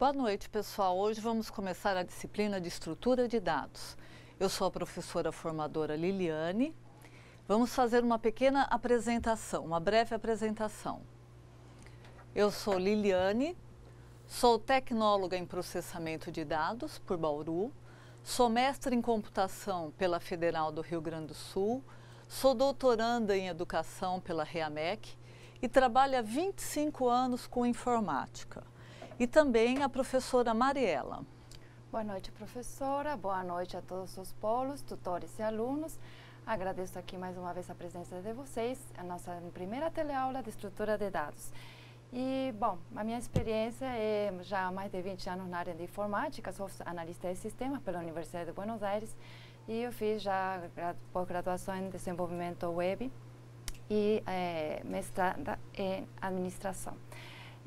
Boa noite, pessoal. Hoje vamos começar a disciplina de estrutura de dados. Eu sou a professora formadora Liliane. Vamos fazer uma pequena apresentação, uma breve apresentação. Eu sou Liliane, sou tecnóloga em processamento de dados por Bauru, sou mestre em computação pela Federal do Rio Grande do Sul, sou doutoranda em educação pela REAMEC e trabalho há 25 anos com informática. E também a professora Mariela. Boa noite, professora. Boa noite a todos os polos, tutores e alunos. Agradeço aqui mais uma vez a presença de vocês, a nossa primeira teleaula de estrutura de dados. E, bom, a minha experiência é já há mais de 20 anos na área de informática, sou analista de sistemas pela Universidade de Buenos Aires e eu fiz já pós-graduação em desenvolvimento web e mestrada em administração.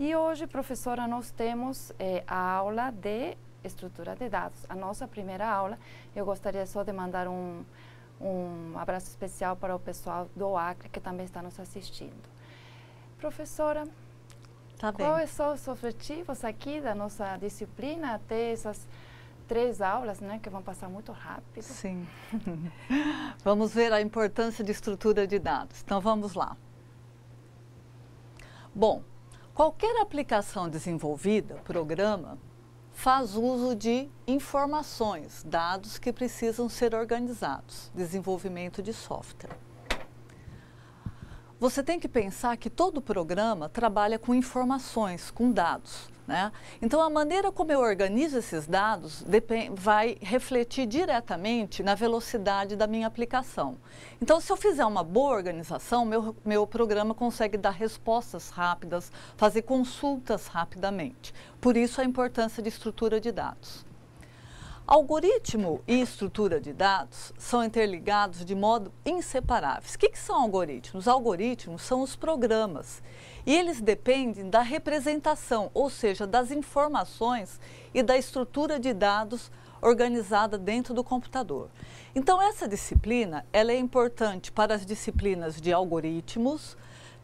E hoje, professora, nós temos a aula de estrutura de dados. A nossa primeira aula, eu gostaria só de mandar um abraço especial para o pessoal do Acre, que também está nos assistindo. Professora, quais são os objetivos aqui da nossa disciplina, até essas 3 aulas, né, que vão passar muito rápido? Sim. Vamos ver a importância de estrutura de dados. Então, vamos lá. Bom, qualquer aplicação desenvolvida, programa, faz uso de informações, dados que precisam ser organizados, desenvolvimento de software. Você tem que pensar que todo programa trabalha com informações, com dados, né? Então, a maneira como eu organizo esses dados vai refletir diretamente na velocidade da minha aplicação. Então, se eu fizer uma boa organização, meu programa consegue dar respostas rápidas, fazer consultas rapidamente. Por isso, a importância de estrutura de dados. Algoritmo e estrutura de dados são interligados de modo inseparáveis. O que são algoritmos? Os algoritmos são os programas e eles dependem da representação, ou seja, das informações e da estrutura de dados organizada dentro do computador. Então, essa disciplina ela é importante para as disciplinas de algoritmos,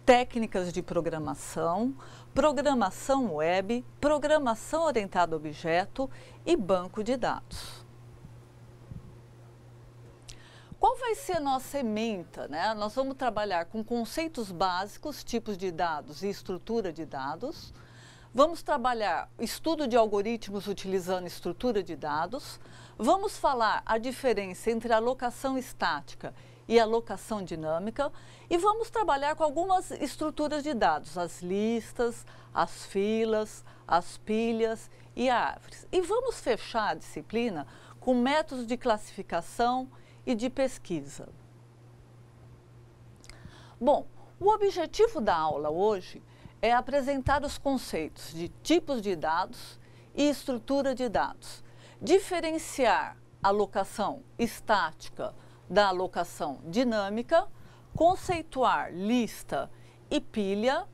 técnicas de programação, programação web, programação orientada a objeto e banco de dados. Qual vai ser a nossa ementa, né? Nós vamos trabalhar com conceitos básicos, tipos de dados e estrutura de dados. Vamos trabalhar estudo de algoritmos utilizando estrutura de dados. Vamos falar a diferença entre alocação estática e alocação dinâmica e vamos trabalhar com algumas estruturas de dados, as listas, as filas, as pilhas e árvores. E vamos fechar a disciplina com métodos de classificação e de pesquisa. Bom, o objetivo da aula hoje é apresentar os conceitos de tipos de dados e estrutura de dados, diferenciar a alocação estática da alocação dinâmica, conceituar lista e pilha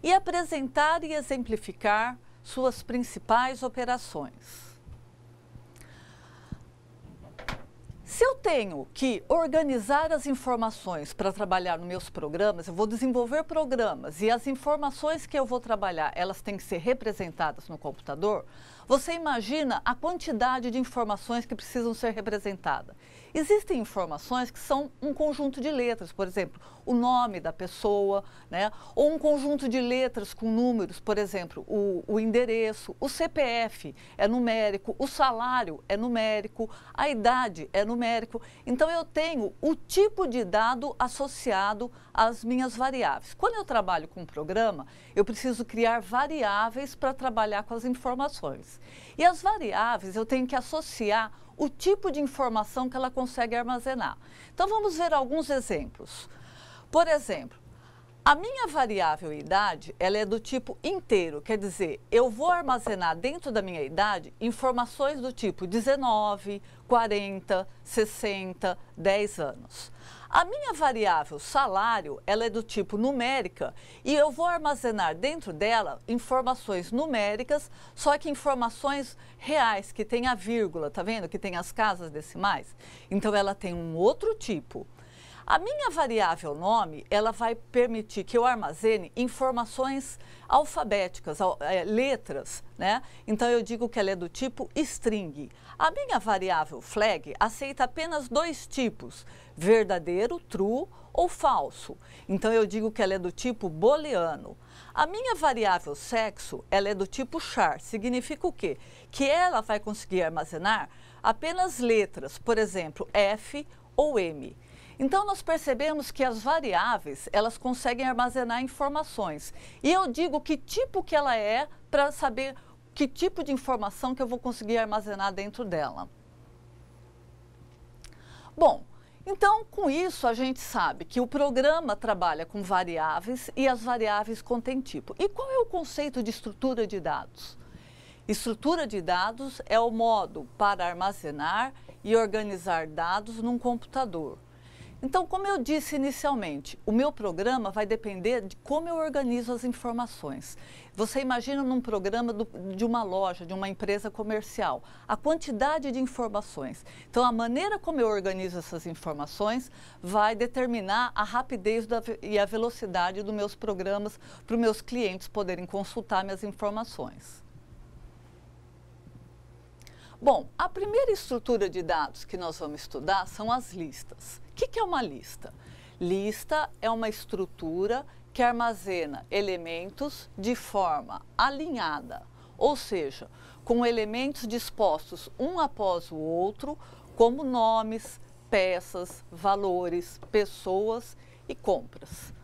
e apresentar e exemplificar suas principais operações. Se eu tenho que organizar as informações para trabalhar nos meus programas, eu vou desenvolver programas e as informações que eu vou trabalhar, elas têm que ser representadas no computador, você imagina a quantidade de informações que precisam ser representadas. Existem informações que são um conjunto de letras, por exemplo, o nome da pessoa, né? Ou um conjunto de letras com números, por exemplo, o endereço, o CPF é numérico, o salário é numérico, a idade é numérico. Então, eu tenho o tipo de dado associado às minhas variáveis. Quando eu trabalho com um programa, eu preciso criar variáveis para trabalhar com as informações. E as variáveis eu tenho que associar o tipo de informação que ela consegue armazenar. Então, vamos ver alguns exemplos. Por exemplo, a minha variável idade, ela é do tipo inteiro, quer dizer, eu vou armazenar dentro da minha idade informações do tipo 19, 40, 60, 10 anos. A minha variável salário, ela é do tipo numérica e eu vou armazenar dentro dela informações numéricas, só que informações reais, que tem a vírgula, tá vendo? Que tem as casas decimais. Então, ela tem um outro tipo. A minha variável nome, ela vai permitir que eu armazene informações alfabéticas, letras, né? Então eu digo que ela é do tipo string. A minha variável flag aceita apenas dois tipos, verdadeiro, true, ou falso. Então eu digo que ela é do tipo booleano. A minha variável sexo, ela é do tipo char. Significa o quê? Que ela vai conseguir armazenar apenas letras, por exemplo, F ou M. Então, nós percebemos que as variáveis, elas conseguem armazenar informações. E eu digo que tipo que ela é para saber que tipo de informação que eu vou conseguir armazenar dentro dela. Bom, então, com isso, a gente sabe que o programa trabalha com variáveis e as variáveis contêm tipo. E qual é o conceito de estrutura de dados? Estrutura de dados é o modo para armazenar e organizar dados num computador. Então, como eu disse inicialmente, o meu programa vai depender de como eu organizo as informações. Você imagina num programa de uma loja, de uma empresa comercial, a quantidade de informações. Então, a maneira como eu organizo essas informações vai determinar a rapidez e a velocidade dos meus programas para os meus clientes poderem consultar minhas informações. Bom, a primeira estrutura de dados que nós vamos estudar são as listas. O que é uma lista? Lista é uma estrutura que armazena elementos de forma alinhada, ou seja, com elementos dispostos um após o outro, como nomes, peças, valores, pessoas e compras.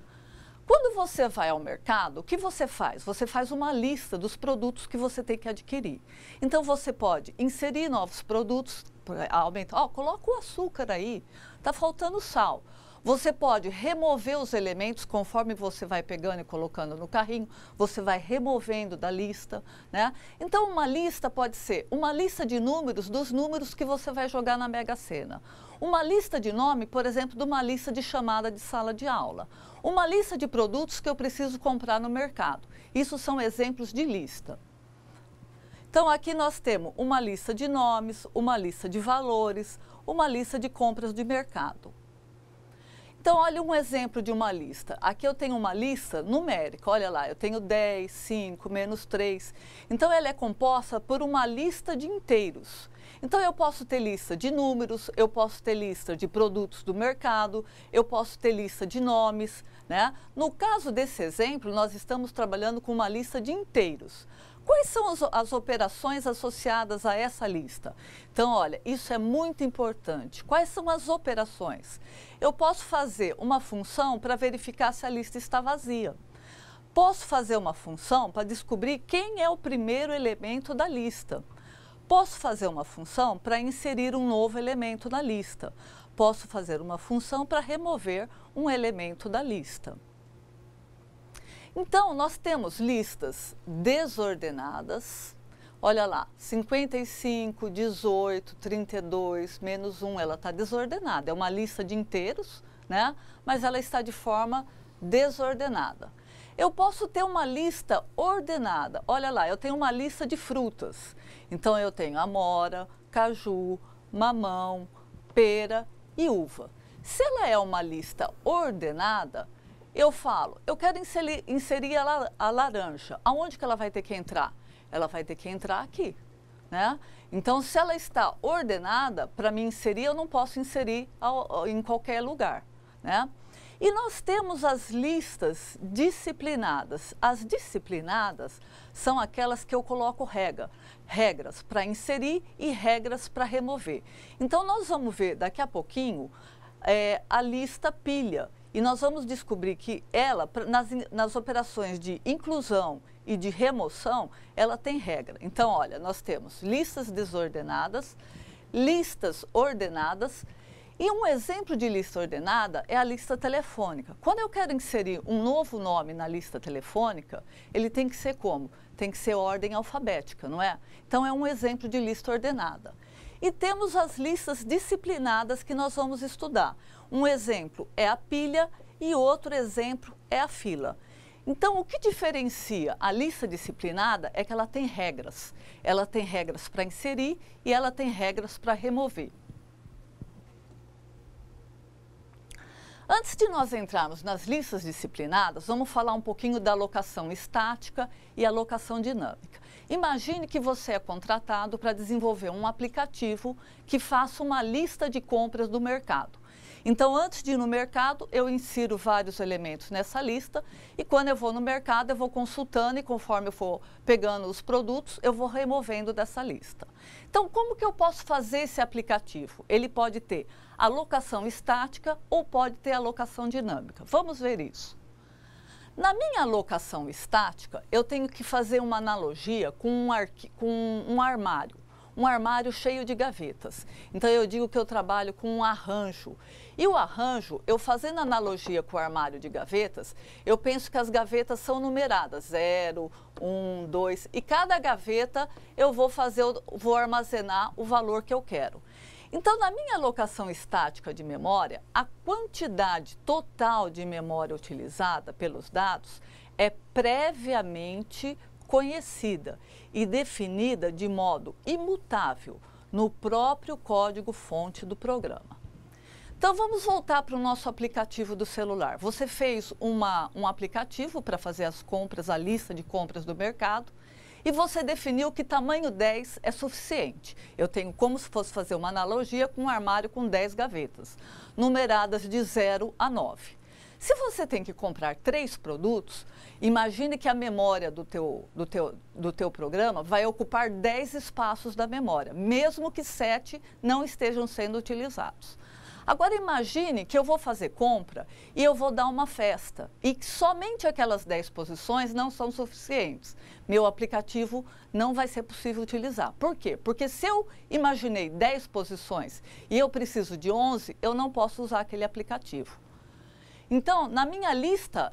Quando você vai ao mercado, o que você faz? Você faz uma lista dos produtos que você tem que adquirir. Então, você pode inserir novos produtos, aumentar, coloca o açúcar aí, está faltando sal. Você pode remover os elementos conforme você vai pegando e colocando no carrinho, você vai removendo da lista, né? Então, uma lista pode ser uma lista de números dos números que você vai jogar na Mega Sena. Uma lista de nome, por exemplo, de uma lista de chamada de sala de aula. Uma lista de produtos que eu preciso comprar no mercado. Isso são exemplos de lista. Então, aqui nós temos uma lista de nomes, uma lista de valores, uma lista de compras de mercado. Então, olha um exemplo de uma lista. Aqui eu tenho uma lista numérica, olha lá, eu tenho 10, 5, menos 3. Então, ela é composta por uma lista de inteiros. Então, eu posso ter lista de números, eu posso ter lista de produtos do mercado, eu posso ter lista de nomes, né? No caso desse exemplo, nós estamos trabalhando com uma lista de inteiros. Quais são as operações associadas a essa lista? Então, olha, isso é muito importante. Quais são as operações? Eu posso fazer uma função para verificar se a lista está vazia. Posso fazer uma função para descobrir quem é o primeiro elemento da lista. Posso fazer uma função para inserir um novo elemento na lista. Posso fazer uma função para remover um elemento da lista. Então, nós temos listas desordenadas. Olha lá, 55, 18, 32, menos 1, ela está desordenada. É uma lista de inteiros, né? Mas ela está de forma desordenada. Eu posso ter uma lista ordenada. Olha lá, eu tenho uma lista de frutas. Então, eu tenho amora, caju, mamão, pera e uva. Se ela é uma lista ordenada, eu falo, eu quero inserir a laranja. Aonde que ela vai ter que entrar? Ela vai ter que entrar aqui, né? Então, se ela está ordenada, para me inserir, eu não posso inserir em qualquer lugar, né? E nós temos as listas disciplinadas. As disciplinadas são aquelas que eu coloco regras para inserir e regras para remover. Então, nós vamos ver daqui a pouquinho a lista pilha. E nós vamos descobrir que ela, nas operações de inclusão e de remoção, ela tem regra. Então, olha, nós temos listas desordenadas, listas ordenadas, e um exemplo de lista ordenada é a lista telefônica. Quando eu quero inserir um novo nome na lista telefônica, ele tem que ser como? Tem que ser ordem alfabética, não é? Então, é um exemplo de lista ordenada. E temos as listas disciplinadas que nós vamos estudar. Um exemplo é a pilha e outro exemplo é a fila. Então, o que diferencia a lista disciplinada é que ela tem regras. Ela tem regras para inserir e ela tem regras para remover. Antes de nós entrarmos nas listas disciplinadas, vamos falar um pouquinho da alocação estática e alocação dinâmica. Imagine que você é contratado para desenvolver um aplicativo que faça uma lista de compras do mercado. Então, antes de ir no mercado, eu insiro vários elementos nessa lista e quando eu vou no mercado, eu vou consultando e conforme eu for pegando os produtos, eu vou removendo dessa lista. Então, como que eu posso fazer esse aplicativo? Ele pode ter alocação estática ou pode ter alocação dinâmica. Vamos ver isso. Na minha alocação estática, eu tenho que fazer uma analogia com um armário cheio de gavetas. Então, eu digo que eu trabalho com um arranjo. E o arranjo, eu fazendo analogia com o armário de gavetas, eu penso que as gavetas são numeradas, 0, 1, 2, e cada gaveta eu vou armazenar o valor que eu quero. Então, na minha alocação estática de memória, a quantidade total de memória utilizada pelos dados é previamente conhecida e definida de modo imutável no próprio código-fonte do programa. Então, vamos voltar para o nosso aplicativo do celular. Você fez um aplicativo para fazer as compras, a lista de compras do mercado, e você definiu que tamanho 10 é suficiente. Eu tenho como se fosse fazer uma analogia com um armário com 10 gavetas, numeradas de 0 a 9. Se você tem que comprar 3 produtos, imagine que a memória do teu programa vai ocupar 10 espaços da memória, mesmo que 7 não estejam sendo utilizados. Agora imagine que eu vou fazer compra e eu vou dar uma festa e que somente aquelas 10 posições não são suficientes. Meu aplicativo não vai ser possível utilizar. Por quê? Porque se eu imaginei 10 posições e eu preciso de 11, eu não posso usar aquele aplicativo. Então, na minha lista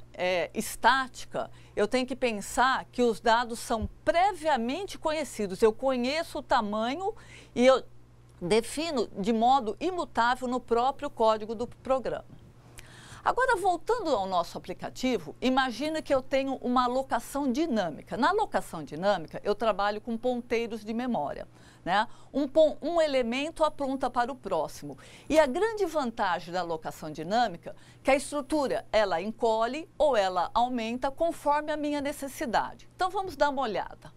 estática, eu tenho que pensar que os dados são previamente conhecidos. Eu conheço o tamanho e eu defino de modo imutável no próprio código do programa. Agora, voltando ao nosso aplicativo, imagina que eu tenho uma alocação dinâmica. Na alocação dinâmica, eu trabalho com ponteiros de memória, né? Um elemento aponta para o próximo. E a grande vantagem da alocação dinâmica é que a estrutura, ela encolhe ou ela aumenta conforme a minha necessidade. Então, vamos dar uma olhada.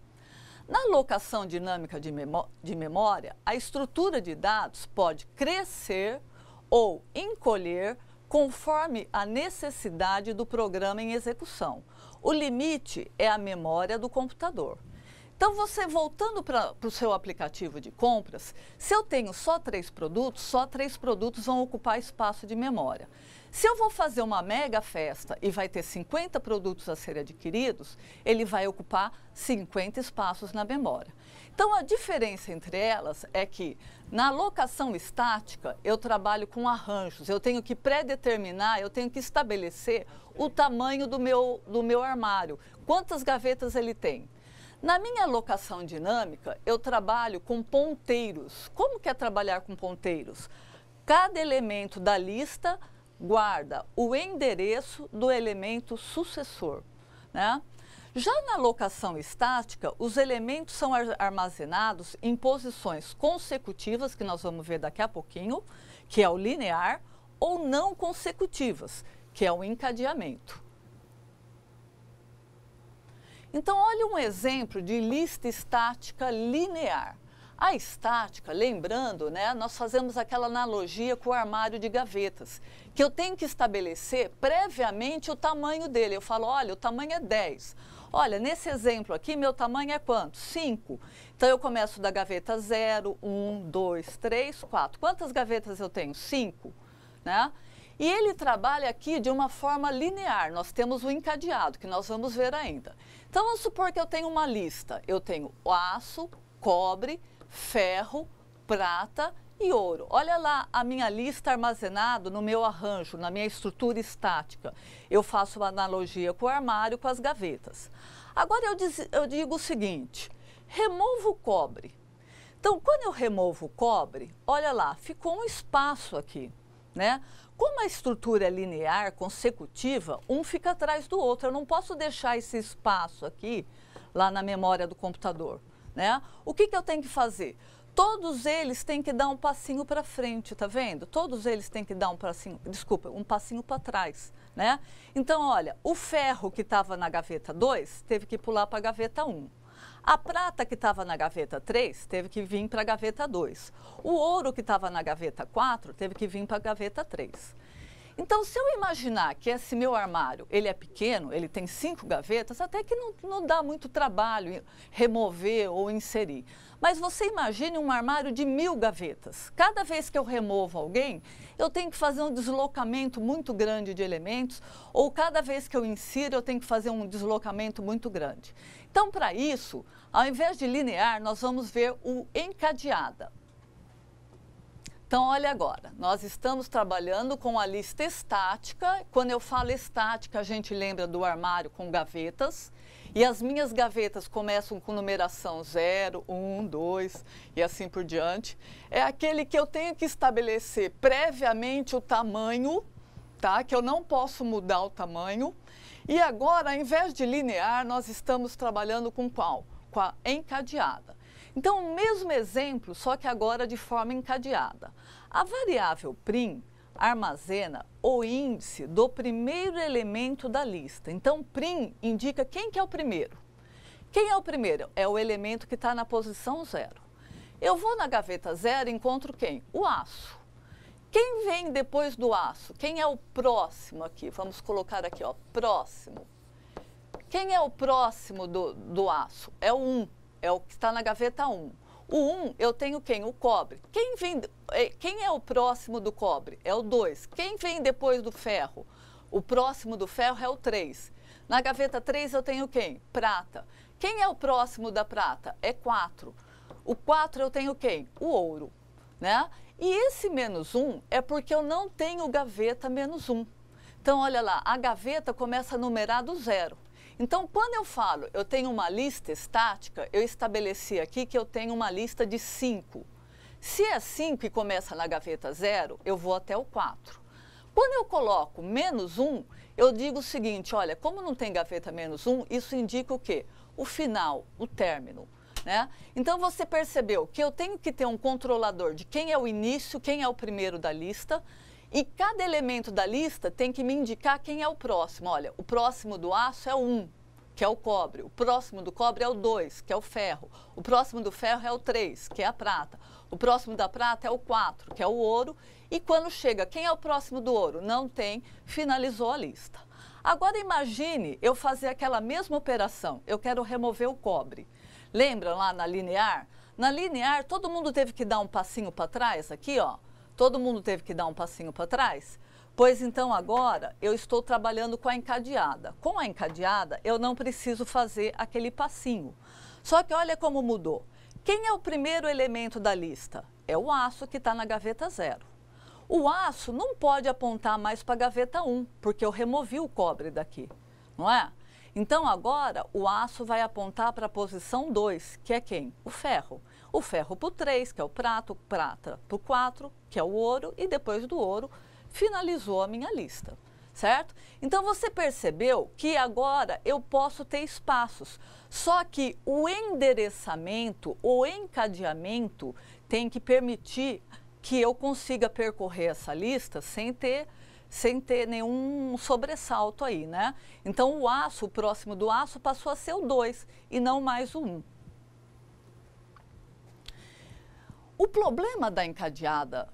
Na alocação dinâmica de memória, a estrutura de dados pode crescer ou encolher conforme a necessidade do programa em execução. O limite é a memória do computador. Então, você voltando para o seu aplicativo de compras, se eu tenho só 3 produtos, só 3 produtos vão ocupar espaço de memória. Se eu vou fazer uma mega festa e vai ter 50 produtos a serem adquiridos, ele vai ocupar 50 espaços na memória. Então, a diferença entre elas é que na alocação estática, eu trabalho com arranjos. Eu tenho que predeterminar, eu tenho que estabelecer o tamanho do meu armário, quantas gavetas ele tem. Na minha alocação dinâmica, eu trabalho com ponteiros. Como que é trabalhar com ponteiros? Cada elemento da lista guarda o endereço do elemento sucessor, né? Já na alocação estática, os elementos são armazenados em posições consecutivas, que nós vamos ver daqui a pouquinho, que é o linear, ou não consecutivas, que é o encadeamento. Então, olha um exemplo de lista estática linear. A estática, lembrando, né, nós fazemos aquela analogia com o armário de gavetas, que eu tenho que estabelecer previamente o tamanho dele. Eu falo, olha, o tamanho é 10. Olha, nesse exemplo aqui, meu tamanho é quanto? 5. Então, eu começo da gaveta 0, 1, 2, 3, 4. Quantas gavetas eu tenho? 5, né? E ele trabalha aqui de uma forma linear. Nós temos o encadeado, que nós vamos ver ainda. Então, vamos supor que eu tenho uma lista. Eu tenho aço, cobre, ferro, prata e ouro. Olha lá a minha lista armazenada no meu arranjo, na minha estrutura estática. Eu faço uma analogia com o armário, com as gavetas. Agora eu digo o seguinte, removo o cobre. Então, quando eu removo o cobre, olha lá, ficou um espaço aqui, né? Como a estrutura é linear, consecutiva, um fica atrás do outro. Eu não posso deixar esse espaço aqui, lá na memória do computador, né? O que eu tenho que fazer? todos eles têm que dar um passinho para frente, tá vendo? Todos eles têm que dar um passinho, desculpa, um passinho para trás, né? Então, olha, o ferro que estava na gaveta 2 teve que pular para a gaveta 1. A prata que estava na gaveta 3 teve que vir para a gaveta 2. O ouro que estava na gaveta 4 teve que vir para a gaveta 3. Então, se eu imaginar que esse meu armário, ele é pequeno, ele tem 5 gavetas, até que não dá muito trabalho remover ou inserir. Mas você imagine um armário de 1000 gavetas. Cada vez que eu removo alguém, eu tenho que fazer um deslocamento muito grande de elementos, ou cada vez que eu insiro, eu tenho que fazer um deslocamento muito grande. Então, para isso, ao invés de linear, nós vamos ver o encadeada. Então, olha agora, nós estamos trabalhando com a lista estática. Quando eu falo estática, a gente lembra do armário com gavetas. E as minhas gavetas começam com numeração 0, 1, 2 e assim por diante. É aquele que eu tenho que estabelecer previamente o tamanho, tá? Que eu não posso mudar o tamanho. E agora, ao invés de linear, nós estamos trabalhando com qual? Com a encadeada. Então, o mesmo exemplo, só que agora de forma encadeada. A variável prim armazena o índice do primeiro elemento da lista. Então, prim indica quem que é o primeiro. Quem é o primeiro? É o elemento que está na posição 0. Eu vou na gaveta 0 e encontro quem? O aço. Quem vem depois do aço? Quem é o próximo aqui? Vamos colocar aqui, ó, próximo. Quem é o próximo do aço? É o 1. É o que está na gaveta 1. O 1, eu tenho quem? O cobre. Quem é o próximo do cobre? É o 2. Quem vem depois do ferro? O próximo do ferro é o 3. Na gaveta 3 eu tenho quem? Prata. Quem é o próximo da prata? É 4. O 4 eu tenho quem? O ouro, né? E esse menos 1 é porque eu não tenho gaveta menos 1. Então, olha lá, a gaveta começa a numerar do 0. Então, quando eu falo, eu tenho uma lista estática, eu estabeleci aqui que eu tenho uma lista de 5. Se é 5 e começa na gaveta 0, eu vou até o 4. Quando eu coloco menos 1, eu digo o seguinte, olha, como não tem gaveta menos 1, isso indica o quê? O final, o término, né? Então, você percebeu que eu tenho que ter um controlador de quem é o início, quem é o primeiro da lista. E cada elemento da lista tem que me indicar quem é o próximo. Olha, o próximo do aço é o 1, que é o cobre. O próximo do cobre é o 2, que é o ferro. O próximo do ferro é o 3, que é a prata. O próximo da prata é o 4, que é o ouro. E quando chega, quem é o próximo do ouro? Não tem, finalizou a lista. Agora imagine eu fazer aquela mesma operação. Eu quero remover o cobre. Lembra lá na linear? Na linear, todo mundo teve que dar um passinho para trás aqui, ó. Todo mundo teve que dar um passinho para trás? Pois então agora eu estou trabalhando com a encadeada. Com a encadeada eu não preciso fazer aquele passinho. Só que olha como mudou. Quem é o primeiro elemento da lista? É o aço que está na gaveta 0. O aço não pode apontar mais para a gaveta 1, porque eu removi o cobre daqui, não é? Então agora o aço vai apontar para a posição 2, que é quem? O ferro. O ferro para o 3, que é o prata para o 4, que é o ouro, e depois do ouro, finalizou a minha lista, certo? Então, você percebeu que agora eu posso ter espaços, só que o endereçamento, o encadeamento, tem que permitir que eu consiga percorrer essa lista sem ter nenhum sobressalto aí, né? Então, o aço, o próximo do aço, passou a ser o 2 e não mais o 1. O problema da encadeada,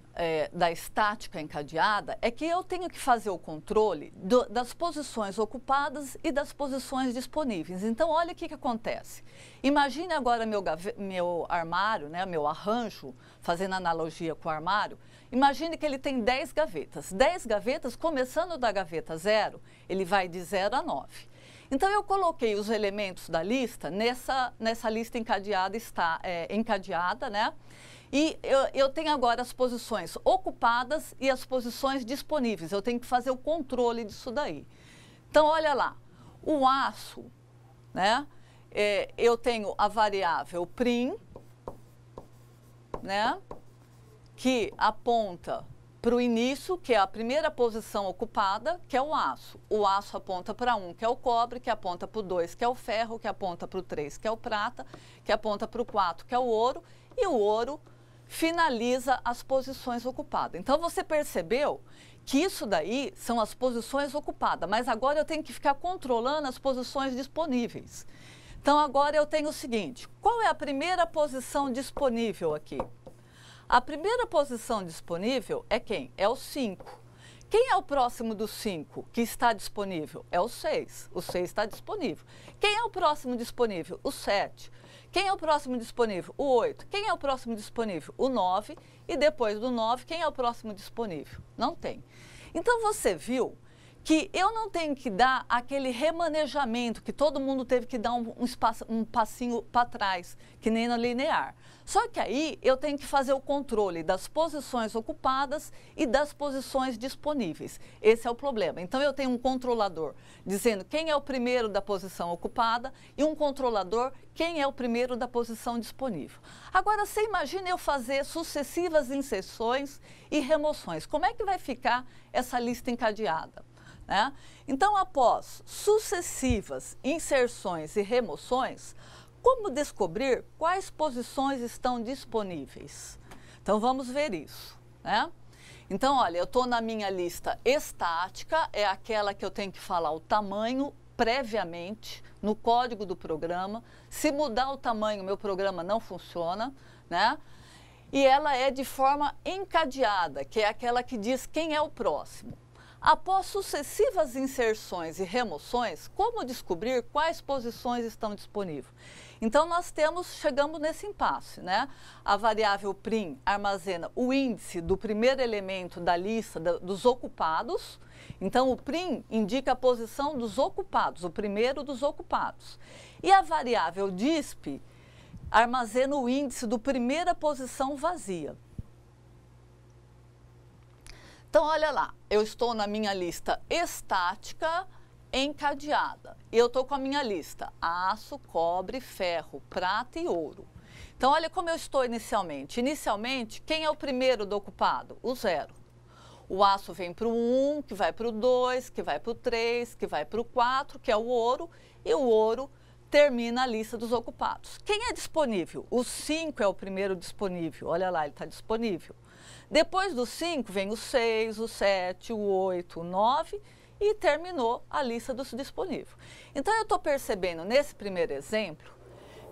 da estática encadeada, é que eu tenho que fazer o controle das posições ocupadas e das posições disponíveis. Então, olha o que acontece. Imagine agora meu armário, né, meu arranjo, fazendo analogia com o armário. Imagine que ele tem 10 gavetas. 10 gavetas, começando da gaveta 0, ele vai de 0 a 9. Então, eu coloquei os elementos da lista nessa lista encadeada, encadeada, né? E eu tenho agora as posições ocupadas e as posições disponíveis. Eu tenho que fazer o controle disso daí. Então, olha lá, o aço, né? Eu tenho a variável prim, né? Que aponta para o início, que é a primeira posição ocupada, que é o aço. O aço aponta para 1, que é o cobre, que aponta para o 2, que é o ferro, que aponta para o 3, que é o prata, que aponta para o 4, que é o ouro, e o ouro finaliza as posições ocupadas. Então, você percebeu que isso daí são as posições ocupadas, mas agora eu tenho que ficar controlando as posições disponíveis. Então, agora eu tenho o seguinte, qual é a primeira posição disponível aqui? A primeira posição disponível é quem? É o 5. Quem é o próximo do 5 que está disponível? É o 6. O 6 está disponível. Quem é o próximo disponível? O 7. Quem é o próximo disponível? O 8. Quem é o próximo disponível? O 9. E depois do 9, quem é o próximo disponível? Não tem. Então, você viu que eu não tenho que dar aquele remanejamento que todo mundo teve que dar um passinho para trás, que nem na linear. Só que aí eu tenho que fazer o controle das posições ocupadas e das posições disponíveis. Esse é o problema. Então, eu tenho um controlador dizendo quem é o primeiro da posição ocupada e um controlador quem é o primeiro da posição disponível. Agora, você imagina eu fazer sucessivas inserções e remoções. Como é que vai ficar essa lista encadeada? Né? Então, após sucessivas inserções e remoções, como descobrir quais posições estão disponíveis? Então, vamos ver isso. Né? Então, olha, eu estou na minha lista estática, é aquela que eu tenho que falar o tamanho previamente no código do programa. Se mudar o tamanho, meu programa não funciona. Né? E ela é de forma encadeada, que é aquela que diz quem é o próximo. Após sucessivas inserções e remoções, como descobrir quais posições estão disponíveis? Então, nós chegamos nesse impasse, né? A variável prim armazena o índice do primeiro elemento da lista dos ocupados. Então, o prim indica a posição dos ocupados, o primeiro dos ocupados. E a variável disp armazena o índice do primeira posição vazia. Então, olha lá, eu estou na minha lista estática encadeada. E eu estou com a minha lista aço, cobre, ferro, prata e ouro. Então, olha como eu estou inicialmente. Inicialmente, quem é o primeiro do ocupado? O 0. O aço vem para o 1, que vai para o 2, que vai para o 3, que vai para o 4, que é o ouro. E o ouro termina a lista dos ocupados. Quem é disponível? O 5 é o primeiro disponível. Olha lá, ele está disponível. Depois do 5 vem o 6, o 7, o 8, o 9 e terminou a lista dos disponíveis. Então, eu estou percebendo nesse primeiro exemplo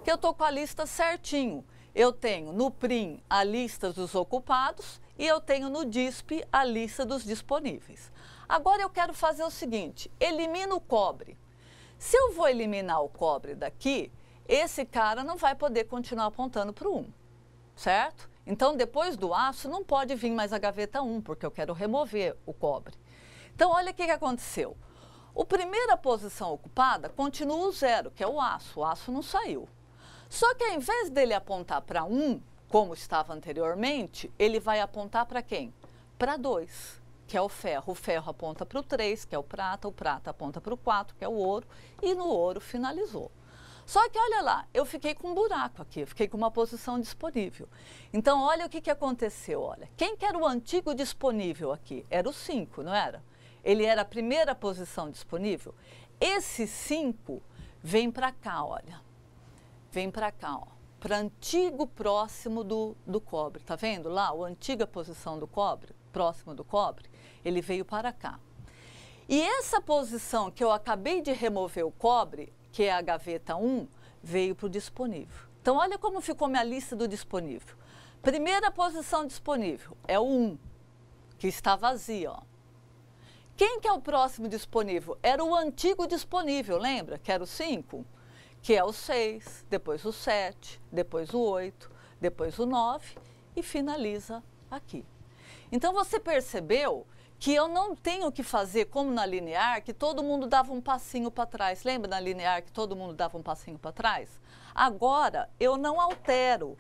que eu estou com a lista certinho. Eu tenho no prim a lista dos ocupados e eu tenho no disp a lista dos disponíveis. Agora, eu quero fazer o seguinte, elimina o cobre. Se eu vou eliminar o cobre daqui, esse cara não vai poder continuar apontando para o 1, certo? Então, depois do aço, não pode vir mais a gaveta 1, porque eu quero remover o cobre. Então, olha o que aconteceu. A primeira posição ocupada continua o 0, que é o aço não saiu. Só que ao invés dele apontar para 1, como estava anteriormente, ele vai apontar para quem? Para 2, que é o ferro. O ferro aponta para o 3, que é o prata aponta para o 4, que é o ouro, e no ouro finalizou. Só que, olha lá, eu fiquei com um buraco aqui, eu fiquei com uma posição disponível. Então, olha o que aconteceu, olha. Quem que era o antigo disponível aqui? Era o 5, não era? Ele era a primeira posição disponível. Esse 5 vem para cá, olha. Vem para cá, ó. Para antigo próximo do cobre. Tá vendo lá? A antiga posição do cobre, próximo do cobre, ele veio para cá. E essa posição que eu acabei de remover o cobre, que é a gaveta 1, veio para o disponível. Então, olha como ficou minha lista do disponível. Primeira posição disponível é o 1, que está vazia, ó. Quem que é o próximo disponível? Era o antigo disponível, lembra? Que era o 5, que é o 6, depois o 7, depois o 8, depois o 9 e finaliza aqui. Então, você percebeu que eu não tenho que fazer como na linear, que todo mundo dava um passinho para trás. Lembra na linear que todo mundo dava um passinho para trás? Agora, eu não altero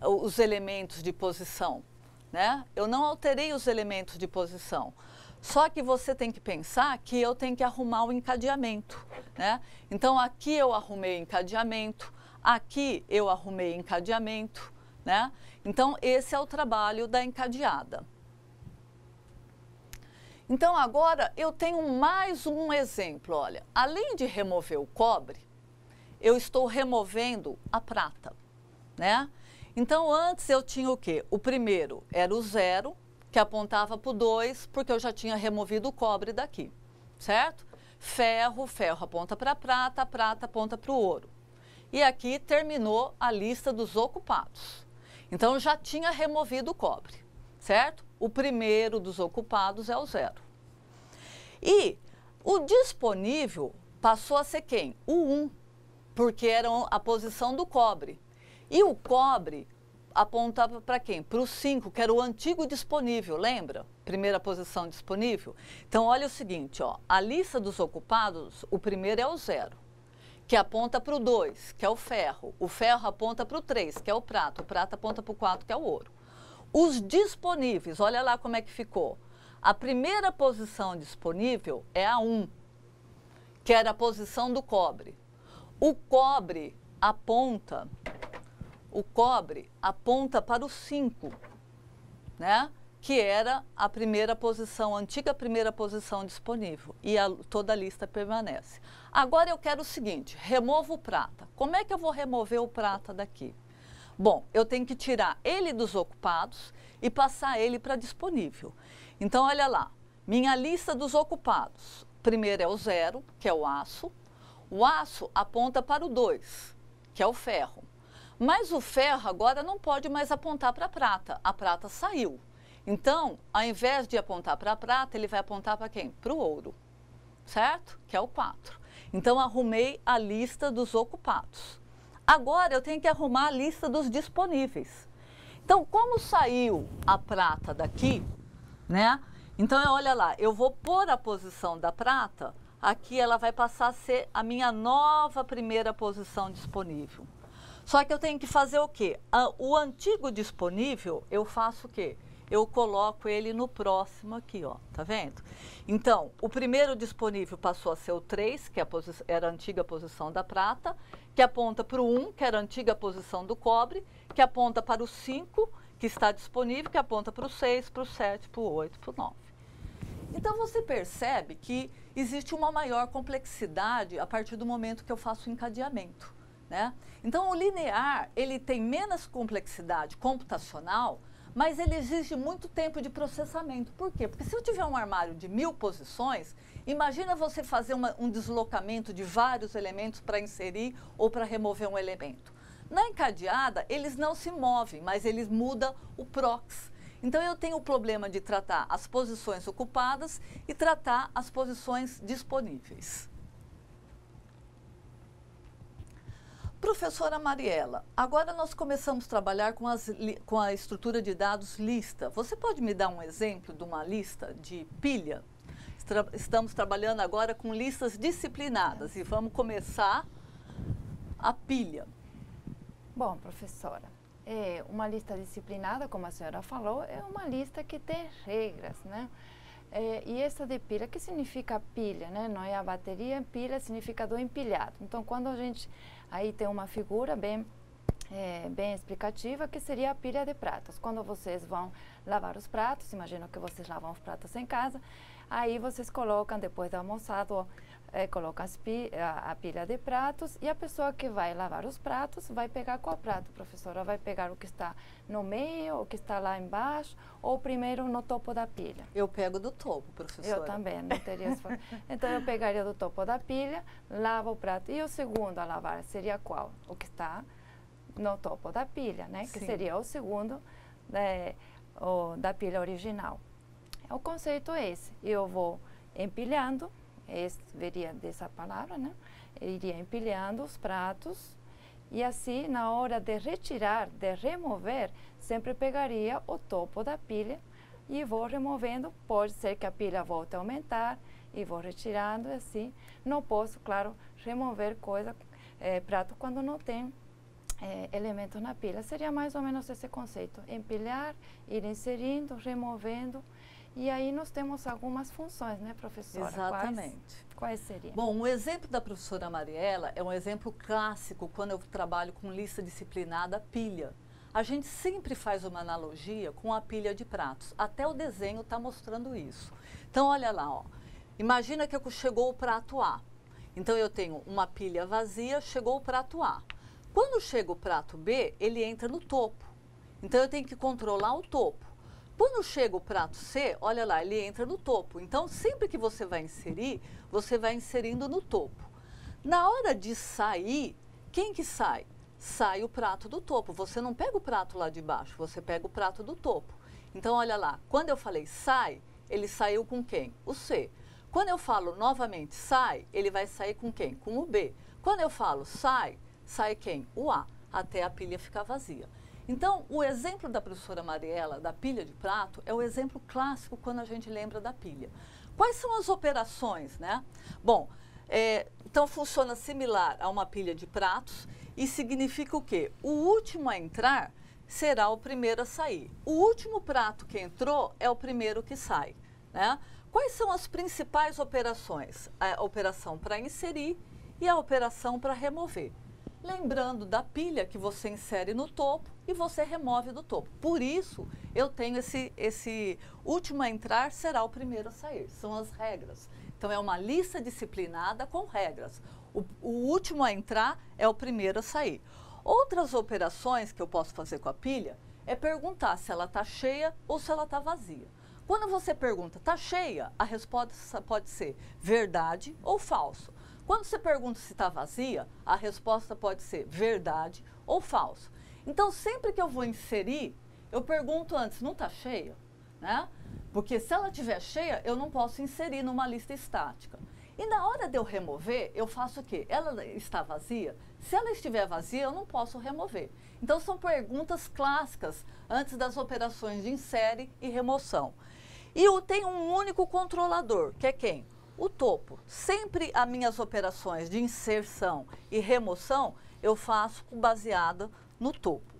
os elementos de posição, né? Eu não alterei os elementos de posição. Só que você tem que pensar que eu tenho que arrumar o encadeamento, né? Então, aqui eu arrumei encadeamento, aqui eu arrumei encadeamento, né? Então, esse é o trabalho da encadeada. Então, agora eu tenho mais um exemplo, olha. Além de remover o cobre, eu estou removendo a prata, né? Então, antes eu tinha o quê? O primeiro era o 0, que apontava para o 2, porque eu já tinha removido o cobre daqui, certo? Ferro, ferro aponta para a prata aponta para o ouro. E aqui terminou a lista dos ocupados. Então, eu já tinha removido o cobre, certo? O primeiro dos ocupados é o 0. E o disponível passou a ser quem? O 1, porque era a posição do cobre. E o cobre apontava para quem? Para o 5, que era o antigo disponível, lembra? Primeira posição disponível. Então, olha o seguinte, ó, a lista dos ocupados, o primeiro é o 0, que aponta para o 2, que é o ferro. O ferro aponta para o 3, que é o prata aponta para o 4, que é o ouro. Os disponíveis, olha lá como é que ficou. A primeira posição disponível é a 1, que era a posição do cobre. O cobre aponta para o 5, né? Que era a primeira posição, a antiga primeira posição disponível. E toda a lista permanece. Agora eu quero o seguinte, removo o prata. Como é que eu vou remover o prata daqui? Bom, eu tenho que tirar ele dos ocupados e passar ele para disponível. Então, olha lá, minha lista dos ocupados. Primeiro é o 0, que é o aço. O aço aponta para o 2, que é o ferro. Mas o ferro agora não pode mais apontar para a prata. A prata saiu. Então, ao invés de apontar para a prata, ele vai apontar para quem? Para o ouro, certo? Que é o 4. Então, arrumei a lista dos ocupados. Agora, eu tenho que arrumar a lista dos disponíveis. Então, como saiu a prata daqui, né? Então, olha lá, eu vou pôr a posição da prata, aqui ela vai passar a ser a minha nova primeira posição disponível. Só que eu tenho que fazer o quê? O antigo disponível, eu faço o quê? Eu coloco ele no próximo aqui, ó, tá vendo? Então, o primeiro disponível passou a ser o 3, que era a antiga posição da prata, que aponta para o 1, que era a antiga posição do cobre, que aponta para o 5, que está disponível, que aponta para o 6, para o 7, para o 8, para o 9. Então, você percebe que existe uma maior complexidade a partir do momento que eu faço o encadeamento, né? Então, o linear, ele tem menos complexidade computacional, mas ele exige muito tempo de processamento. Por quê? Porque se eu tiver um armário de 1000 posições, imagina você fazer um deslocamento de vários elementos para inserir ou para remover um elemento. Na encadeada, eles não se movem, mas eles mudam o prox. Então, eu tenho o problema de tratar as posições ocupadas e tratar as posições disponíveis. Professora Mariela, agora nós começamos a trabalhar com a estrutura de dados lista. Você pode me dar um exemplo de uma lista de pilha? Estamos trabalhando agora com listas disciplinadas e vamos começar a pilha. Bom, professora, uma lista disciplinada, como a senhora falou, é uma lista que tem regras, né? E essa de pilha, que significa pilha, né? Não é a bateria, pilha significa do empilhado. Então, quando a gente... Aí tem uma figura bem explicativa, que seria a pilha de pratos. Quando vocês vão lavar os pratos, imagino que vocês lavam os pratos em casa, aí vocês colocam, depois do almoçado, colocam a pilha de pratos, e a pessoa que vai lavar os pratos vai pegar qual prato, professora? Vai pegar o que está no meio, o que está lá embaixo, ou primeiro no topo da pilha? Eu pego do topo, professora. Eu também, não teria esse... Então, eu pegaria do topo da pilha, lavo o prato. E o segundo a lavar seria qual? O que está no topo da pilha, né? Sim. Que seria o segundo da pilha original. O conceito é esse. Eu vou empilhando, veria dessa palavra, né? Eu iria empilhando os pratos, e assim, na hora de retirar, de remover, sempre pegaria o topo da pilha e vou removendo. Pode ser que a pilha volte a aumentar e vou retirando, e assim. Não posso, claro, remover prato quando não tem elementos na pilha. Seria mais ou menos esse conceito: empilhar, ir inserindo, removendo. E aí nós temos algumas funções, né, professora? Exatamente. Quais seriam? Bom, um exemplo da professora Mariela é um exemplo clássico quando eu trabalho com lista disciplinada pilha. A gente sempre faz uma analogia com a pilha de pratos. Até o desenho está mostrando isso. Então, olha lá, ó. Imagina que chegou o prato A. Então, eu tenho uma pilha vazia, chegou o prato A. Quando chega o prato B, ele entra no topo. Então, eu tenho que controlar o topo. Quando chega o prato C, olha lá, ele entra no topo. Então, sempre que você vai inserir, você vai inserindo no topo. Na hora de sair, quem que sai? Sai o prato do topo. Você não pega o prato lá de baixo, você pega o prato do topo. Então, olha lá, quando eu falei sai, ele saiu com quem? O C. Quando eu falo novamente sai, ele vai sair com quem? Com o B. Quando eu falo sai, sai quem? O A, até a pilha ficar vazia. Então, o exemplo da professora Mariela, da pilha de prato, é o exemplo clássico quando a gente lembra da pilha. Quais são as operações, né? Bom, então funciona similar a uma pilha de pratos e significa o quê? O último a entrar será o primeiro a sair. O último prato que entrou é o primeiro que sai, né? Quais são as principais operações? A operação para inserir e a operação para remover. Lembrando da pilha que você insere no topo e você remove do topo. Por isso, eu tenho esse último a entrar será o primeiro a sair. São as regras. Então, é uma lista disciplinada com regras. O último a entrar é o primeiro a sair. Outras operações que eu posso fazer com a pilha é perguntar se ela está cheia ou se ela está vazia. Quando você pergunta, está cheia? A resposta pode ser verdade ou falso. Quando você pergunta se está vazia, a resposta pode ser verdade ou falso. Então, sempre que eu vou inserir, eu pergunto antes, não está cheia? Né? Porque se ela estiver cheia, eu não posso inserir numa lista estática. E na hora de eu remover, eu faço o quê? Ela está vazia? Se ela estiver vazia, eu não posso remover. Então, são perguntas clássicas antes das operações de insere e remoção. E eu tenho um único controlador, que é quem? O topo. Sempre as minhas operações de inserção e remoção eu faço baseada no topo.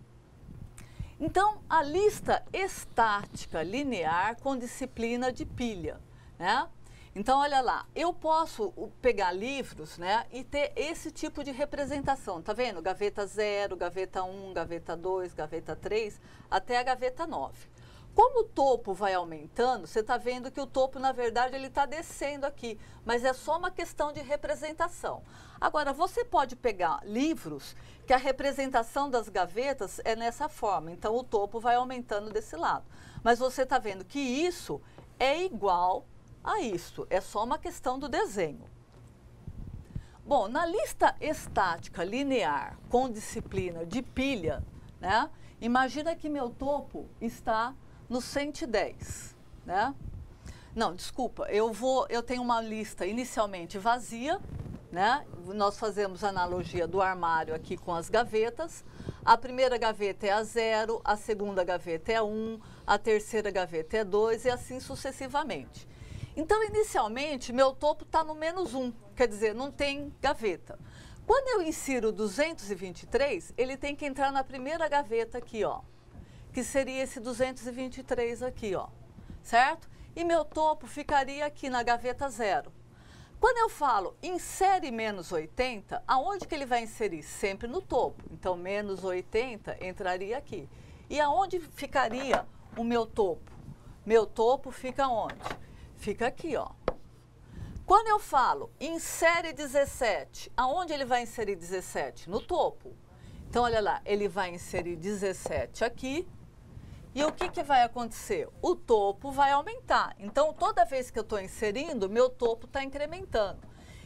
Então, a lista estática linear com disciplina de pilha, né? Então, olha lá, eu posso pegar livros, né, e ter esse tipo de representação, tá vendo? Gaveta 0, gaveta 1, gaveta 2, gaveta 3, até a gaveta 9. Como o topo vai aumentando, você está vendo que o topo, na verdade, ele está descendo aqui, mas é só uma questão de representação. Agora, você pode pegar livros que a representação das gavetas é nessa forma, então o topo vai aumentando desse lado. Mas você está vendo que isso é igual a isso, é só uma questão do desenho. Bom, na lista estática linear com disciplina de pilha, né, imagina que meu topo está no 110, né? Não, desculpa, eu tenho uma lista inicialmente vazia, né? Nós fazemos analogia do armário aqui com as gavetas. A primeira gaveta é a 0, a segunda gaveta é a 1, a terceira gaveta é 2 e assim sucessivamente. Então, inicialmente, meu topo está no -1, quer dizer, não tem gaveta. Quando eu insiro 223, ele tem que entrar na primeira gaveta aqui, ó, que seria esse 223 aqui, ó, certo? E meu topo ficaria aqui na gaveta 0. Quando eu falo insere -80, aonde que ele vai inserir? Sempre no topo. Então, -80 entraria aqui. E aonde ficaria o meu topo? Meu topo fica onde? Fica aqui, ó. Quando eu falo insere 17, aonde ele vai inserir 17? No topo. Então, olha lá, ele vai inserir 17 aqui. E o que vai acontecer? O topo vai aumentar. Então, toda vez que eu estou inserindo, meu topo está incrementando.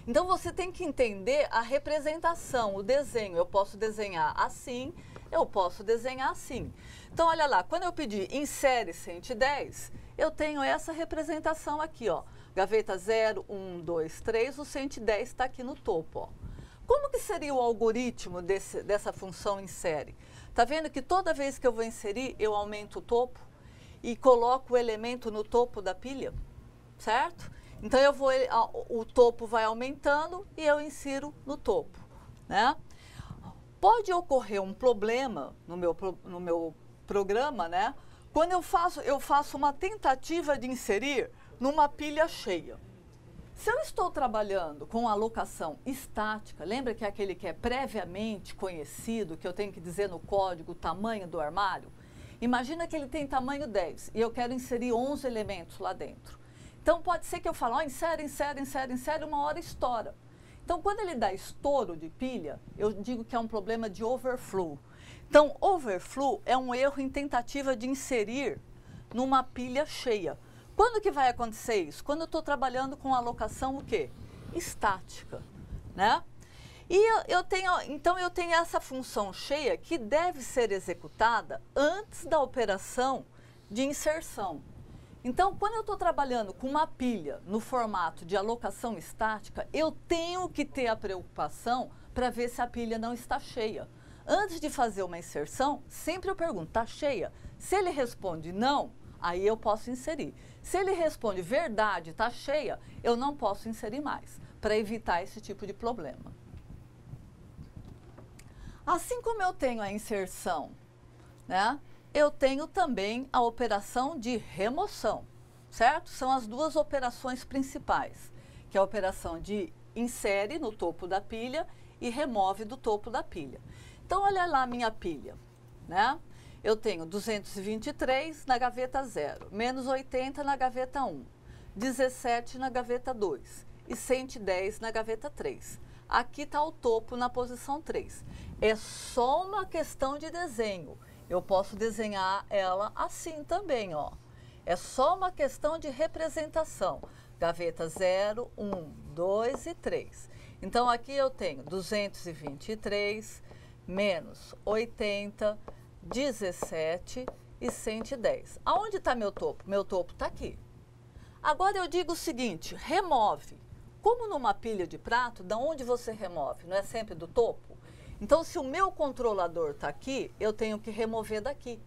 Então, você tem que entender a representação, o desenho. Eu posso desenhar assim, eu posso desenhar assim. Então, olha lá, quando eu pedir insere 110, eu tenho essa representação aqui, ó. Gaveta 0, 1, 2, 3, o 110 está aqui no topo, ó. Como que seria o algoritmo dessa função insere? Tá vendo que toda vez que eu vou inserir, eu aumento o topo e coloco o elemento no topo da pilha, certo? Então, o topo vai aumentando e eu insiro no topo, né? Pode ocorrer um problema no meu programa, né? Quando eu faço uma tentativa de inserir numa pilha cheia. Se eu estou trabalhando com alocação estática, lembra que é aquele que é previamente conhecido, que eu tenho que dizer no código o tamanho do armário? Imagina que ele tem tamanho 10 e eu quero inserir 11 elementos lá dentro. Então, pode ser que eu fale, ó, insere, uma hora estoura. Então, quando ele dá estouro de pilha, eu digo que é um problema de overflow. Então, overflow é um erro em tentativa de inserir numa pilha cheia. Quando que vai acontecer isso? Quando eu estou trabalhando com alocação o quê? Estática, né? E então eu tenho essa função cheia que deve ser executada antes da operação de inserção. Então, quando eu estou trabalhando com uma pilha no formato de alocação estática, eu tenho que ter a preocupação para ver se a pilha não está cheia. Antes de fazer uma inserção, sempre eu pergunto, está cheia? Se ele responde não, aí eu posso inserir. Se ele responde verdade, está cheia, eu não posso inserir mais, para evitar esse tipo de problema. Assim como eu tenho a inserção, né, eu tenho também a operação de remoção, certo? São as duas operações principais, que é a operação de insere no topo da pilha e remove do topo da pilha. Então, olha lá a minha pilha, né? Eu tenho 223 na gaveta 0, menos 80 na gaveta 1, 17 na gaveta 2 e 110 na gaveta 3. Aqui está o topo na posição 3. É só uma questão de desenho. Eu posso desenhar ela assim também, ó. É só uma questão de representação. Gaveta 0, 1, 2 e 3. Então, aqui eu tenho 223 menos 80, 17 e 110. Aonde está meu topo? Meu topo está aqui. Agora eu digo o seguinte, remove. Como numa pilha de prato, da onde você remove? Não é sempre do topo? Então, se o meu controlador está aqui, eu tenho que remover daqui.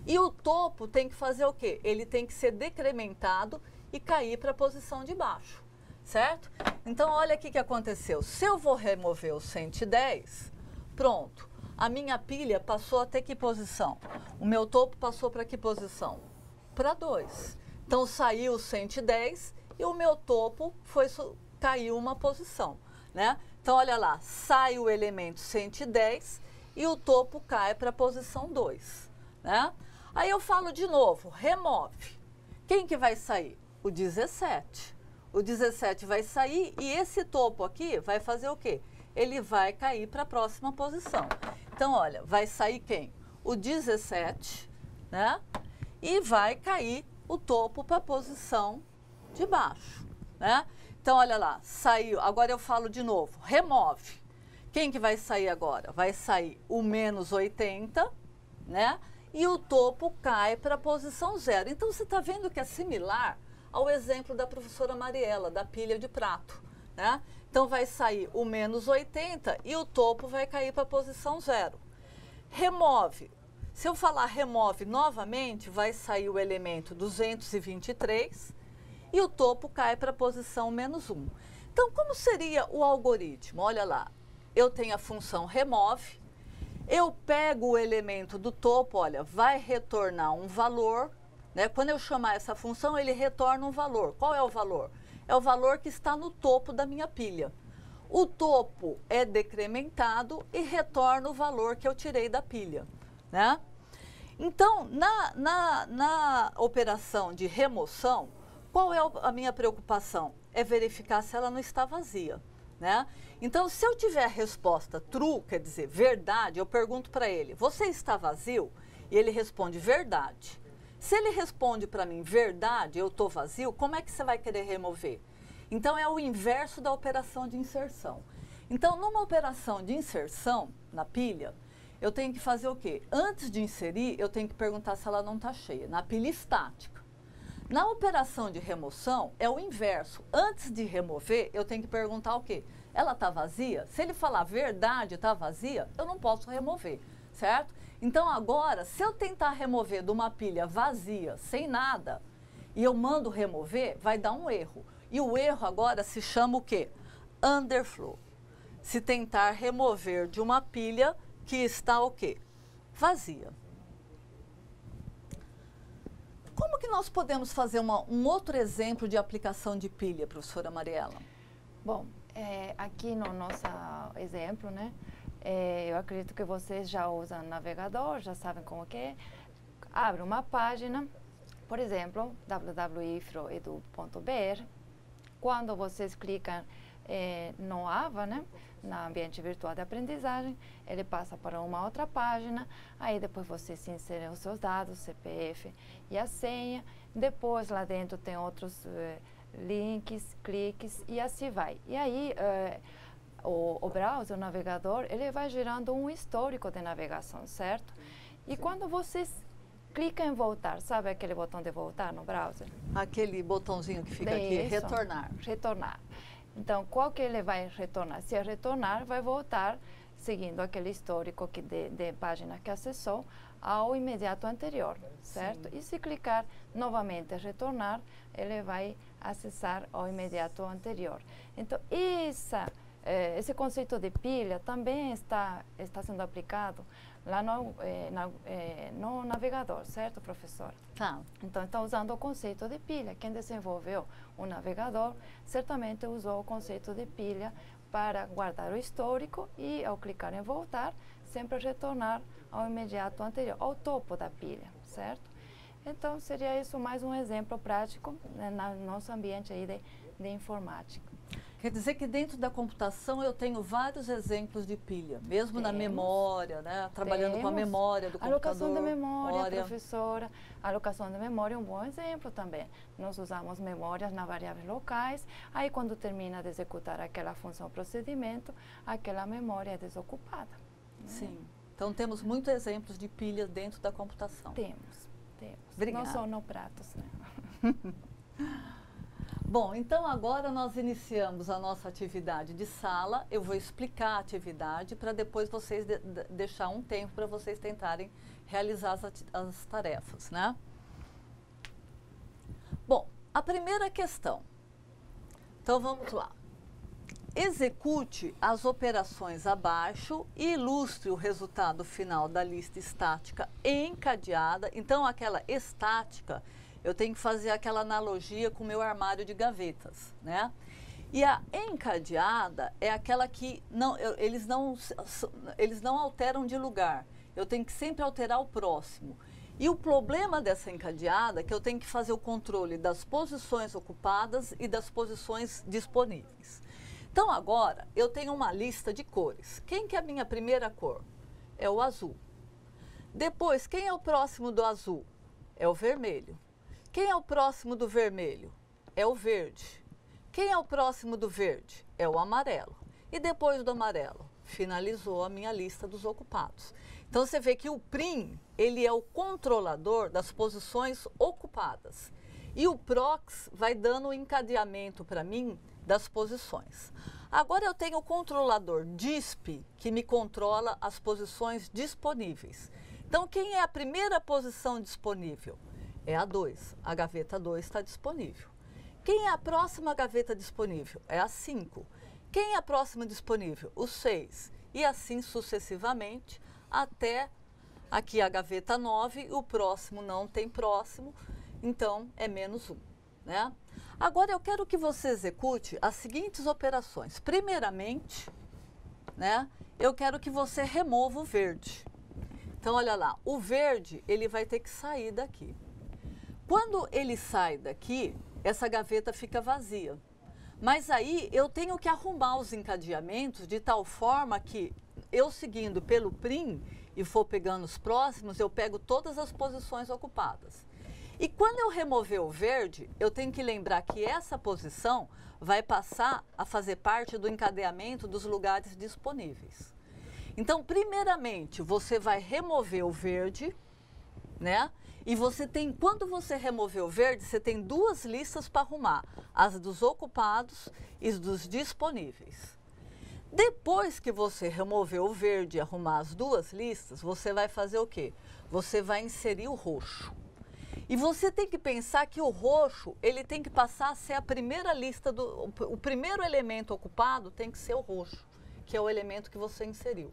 E o topo tem que fazer o quê? Ele tem que ser decrementado e cair para a posição de baixo, certo? Então, olha aqui o que aconteceu. Se eu vou remover o 110, pronto. A minha pilha passou a ter que posição? O meu topo passou para que posição? Para 2. Então, saiu o 110 e o meu topo caiu uma posição, né? Então, olha lá, sai o elemento 110 e o topo cai para a posição 2, né? Aí eu falo de novo, remove. Quem que vai sair? O 17. O 17 vai sair e esse topo aqui vai fazer o quê? Ele vai cair para a próxima posição. Então, olha, vai sair quem? O 17, né? E vai cair o topo para a posição de baixo, né? Então, olha lá, saiu. Agora eu falo de novo, remove. Quem que vai sair agora? Vai sair o menos 80, né? E o topo cai para a posição 0. Então, você está vendo que é similar ao exemplo da professora Mariela, da pilha de prato, né? Então, vai sair o menos 80 e o topo vai cair para a posição 0. Remove. Se eu falar remove novamente, vai sair o elemento 223 e o topo cai para a posição menos 1. Então, como seria o algoritmo? Olha lá, eu tenho a função remove, eu pego o elemento do topo, olha, vai retornar um valor, né? Quando eu chamar essa função, ele retorna um valor. Qual é o valor? É o valor que está no topo da minha pilha. O topo é decrementado e retorna o valor que eu tirei da pilha, né? Então, na operação de remoção, qual é a minha preocupação? É verificar se ela não está vazia, né? Então, se eu tiver a resposta true, quer dizer, verdade, eu pergunto para ele, você está vazio? E ele responde, verdade. Se ele responde para mim, verdade, eu estou vazio, como é que você vai querer remover? Então, é o inverso da operação de inserção. Então, numa operação de inserção na pilha, eu tenho que fazer o quê? Antes de inserir, eu tenho que perguntar se ela não está cheia, na pilha estática. Na operação de remoção, é o inverso. Antes de remover, eu tenho que perguntar o quê? Ela está vazia? Se ele falar verdade, está vazia, eu não posso remover, certo? Então, agora, se eu tentar remover de uma pilha vazia, sem nada, e eu mando remover, vai dar um erro. E o erro agora se chama o quê? Underflow. Se tentar remover de uma pilha que está o quê? Vazia. Como que nós podemos fazer um outro exemplo de aplicação de pilha, professora Mariela? Bom, aqui no nosso exemplo, né, eu acredito que vocês já usam navegador, já sabem como que é. Abre uma página, por exemplo, www.ifroedu.br. Quando vocês clicam no AVA, né? No ambiente virtual de aprendizagem, ele passa para uma outra página, aí depois você se insere os seus dados, CPF e a senha, depois lá dentro tem outros links, cliques e assim vai. E aí o browser, o navegador, ele vai gerando um histórico de navegação, certo? E quando você clica em voltar, sabe aquele botão de voltar no browser? Aquele botãozinho que fica aqui, retornar. Retornar. Então, qual que ele vai retornar? Se retornar, vai voltar, seguindo aquele histórico de página que acessou, ao imediato anterior, certo? Sim. E se clicar novamente retornar, ele vai acessar ao imediato anterior. Então, esse conceito de pilha também está sendo aplicado lá no navegador, certo, professora? Tá. Então, está usando o conceito de pilha. Quem desenvolveu o navegador certamente usou o conceito de pilha para guardar o histórico e, ao clicar em voltar, sempre retornar ao imediato anterior, ao topo da pilha, certo? Então, seria isso mais um exemplo prático, né, no nosso ambiente aí de informática. Quer dizer que dentro da computação eu tenho vários exemplos de pilha, mesmo na memória, né? Trabalhando com a memória do computador. Alocação de memória, professora. Alocação de memória é um bom exemplo também. Nós usamos memórias nas variáveis locais, aí quando termina de executar aquela função procedimento, aquela memória é desocupada. Sim. Então temos muitos exemplos de pilha dentro da computação. Temos. Obrigada. Não só no pratos, né? Bom, então agora nós iniciamos a nossa atividade de sala. Eu vou explicar a atividade para depois vocês deixar um tempo para vocês tentarem realizar as tarefas, né? Bom, a primeira questão. Então vamos lá. Execute as operações abaixo e ilustre o resultado final da lista estática encadeada. Então aquela estática, eu tenho que fazer aquela analogia com o meu armário de gavetas, né? E a encadeada é aquela que eles não alteram de lugar. Eu tenho que sempre alterar o próximo. E o problema dessa encadeada é que eu tenho que fazer o controle das posições ocupadas e das posições disponíveis. Então agora eu tenho uma lista de cores. Quem que é a minha primeira cor? É o azul. Depois, quem é o próximo do azul? É o vermelho. Quem é o próximo do vermelho? É o verde. Quem é o próximo do verde? É o amarelo. E depois do amarelo? Finalizou a minha lista dos ocupados. Então você vê que o prim, ele é o controlador das posições ocupadas. E o prox vai dando o encadeamento para mim das posições. Agora eu tenho o controlador disp, que me controla as posições disponíveis. Então quem é a primeira posição disponível? É a 2. A gaveta 2 está disponível. Quem é a próxima gaveta disponível? É a 5. Quem é a próxima disponível? O 6. E assim sucessivamente até aqui a gaveta 9, o próximo não tem próximo, então é -1, né? Agora eu quero que você execute as seguintes operações. Primeiramente, né, eu quero que você remova o verde. Então olha lá, o verde ele vai ter que sair daqui. Quando ele sai daqui, essa gaveta fica vazia. Mas aí eu tenho que arrumar os encadeamentos de tal forma que eu seguindo pelo prim e for pegando os próximos, eu pego todas as posições ocupadas. E quando eu remover o verde, eu tenho que lembrar que essa posição vai passar a fazer parte do encadeamento dos lugares disponíveis. Então, primeiramente, você vai remover o verde, né? E você tem, quando você remover o verde, você tem duas listas para arrumar, as dos ocupados e as dos disponíveis. Depois que você remover o verde e arrumar as duas listas, você vai fazer o quê? Você vai inserir o roxo. E você tem que pensar que o roxo, ele tem que passar a ser a primeira lista, o primeiro elemento ocupado tem que ser o roxo, que é o elemento que você inseriu.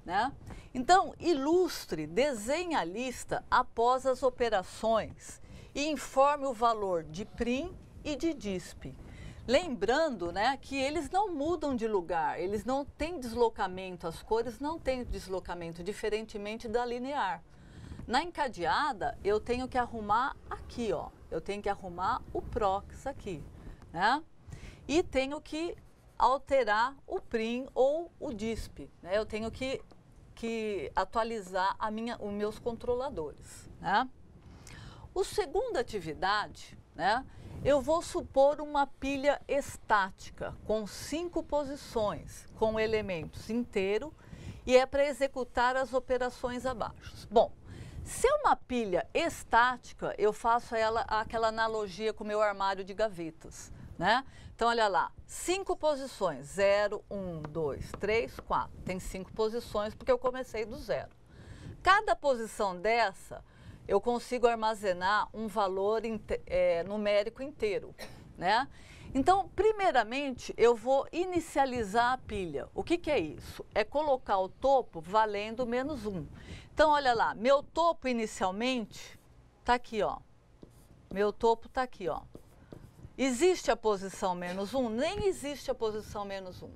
Né? Então, ilustre, desenhe a lista após as operações e informe o valor de prim e de disp. Lembrando, né, que eles não mudam de lugar, eles não têm deslocamento, as cores não têm deslocamento, diferentemente da linear. Na encadeada, eu tenho que arrumar aqui, ó, eu tenho que arrumar o prox aqui, né? e tenho que alterar o PRIM ou o DISP, né? Eu tenho que atualizar os meus controladores, né? A segunda atividade, né? Eu vou supor uma pilha estática com 5 posições, com elementos inteiros, e é para executar as operações abaixo. Bom, se é uma pilha estática, eu faço aquela analogia com o meu armário de gavetas, né? Então, olha lá, 5 posições, 0, 1, 2, 3, 4. Tem 5 posições porque eu comecei do 0. Cada posição dessa, eu consigo armazenar um valor numérico inteiro, né? Então, primeiramente, eu vou inicializar a pilha. O que é isso? É colocar o topo valendo menos 1. Então, olha lá, meu topo inicialmente está aqui, ó. Meu topo está aqui, ó. Existe a posição menos 1? Nem existe a posição menos 1.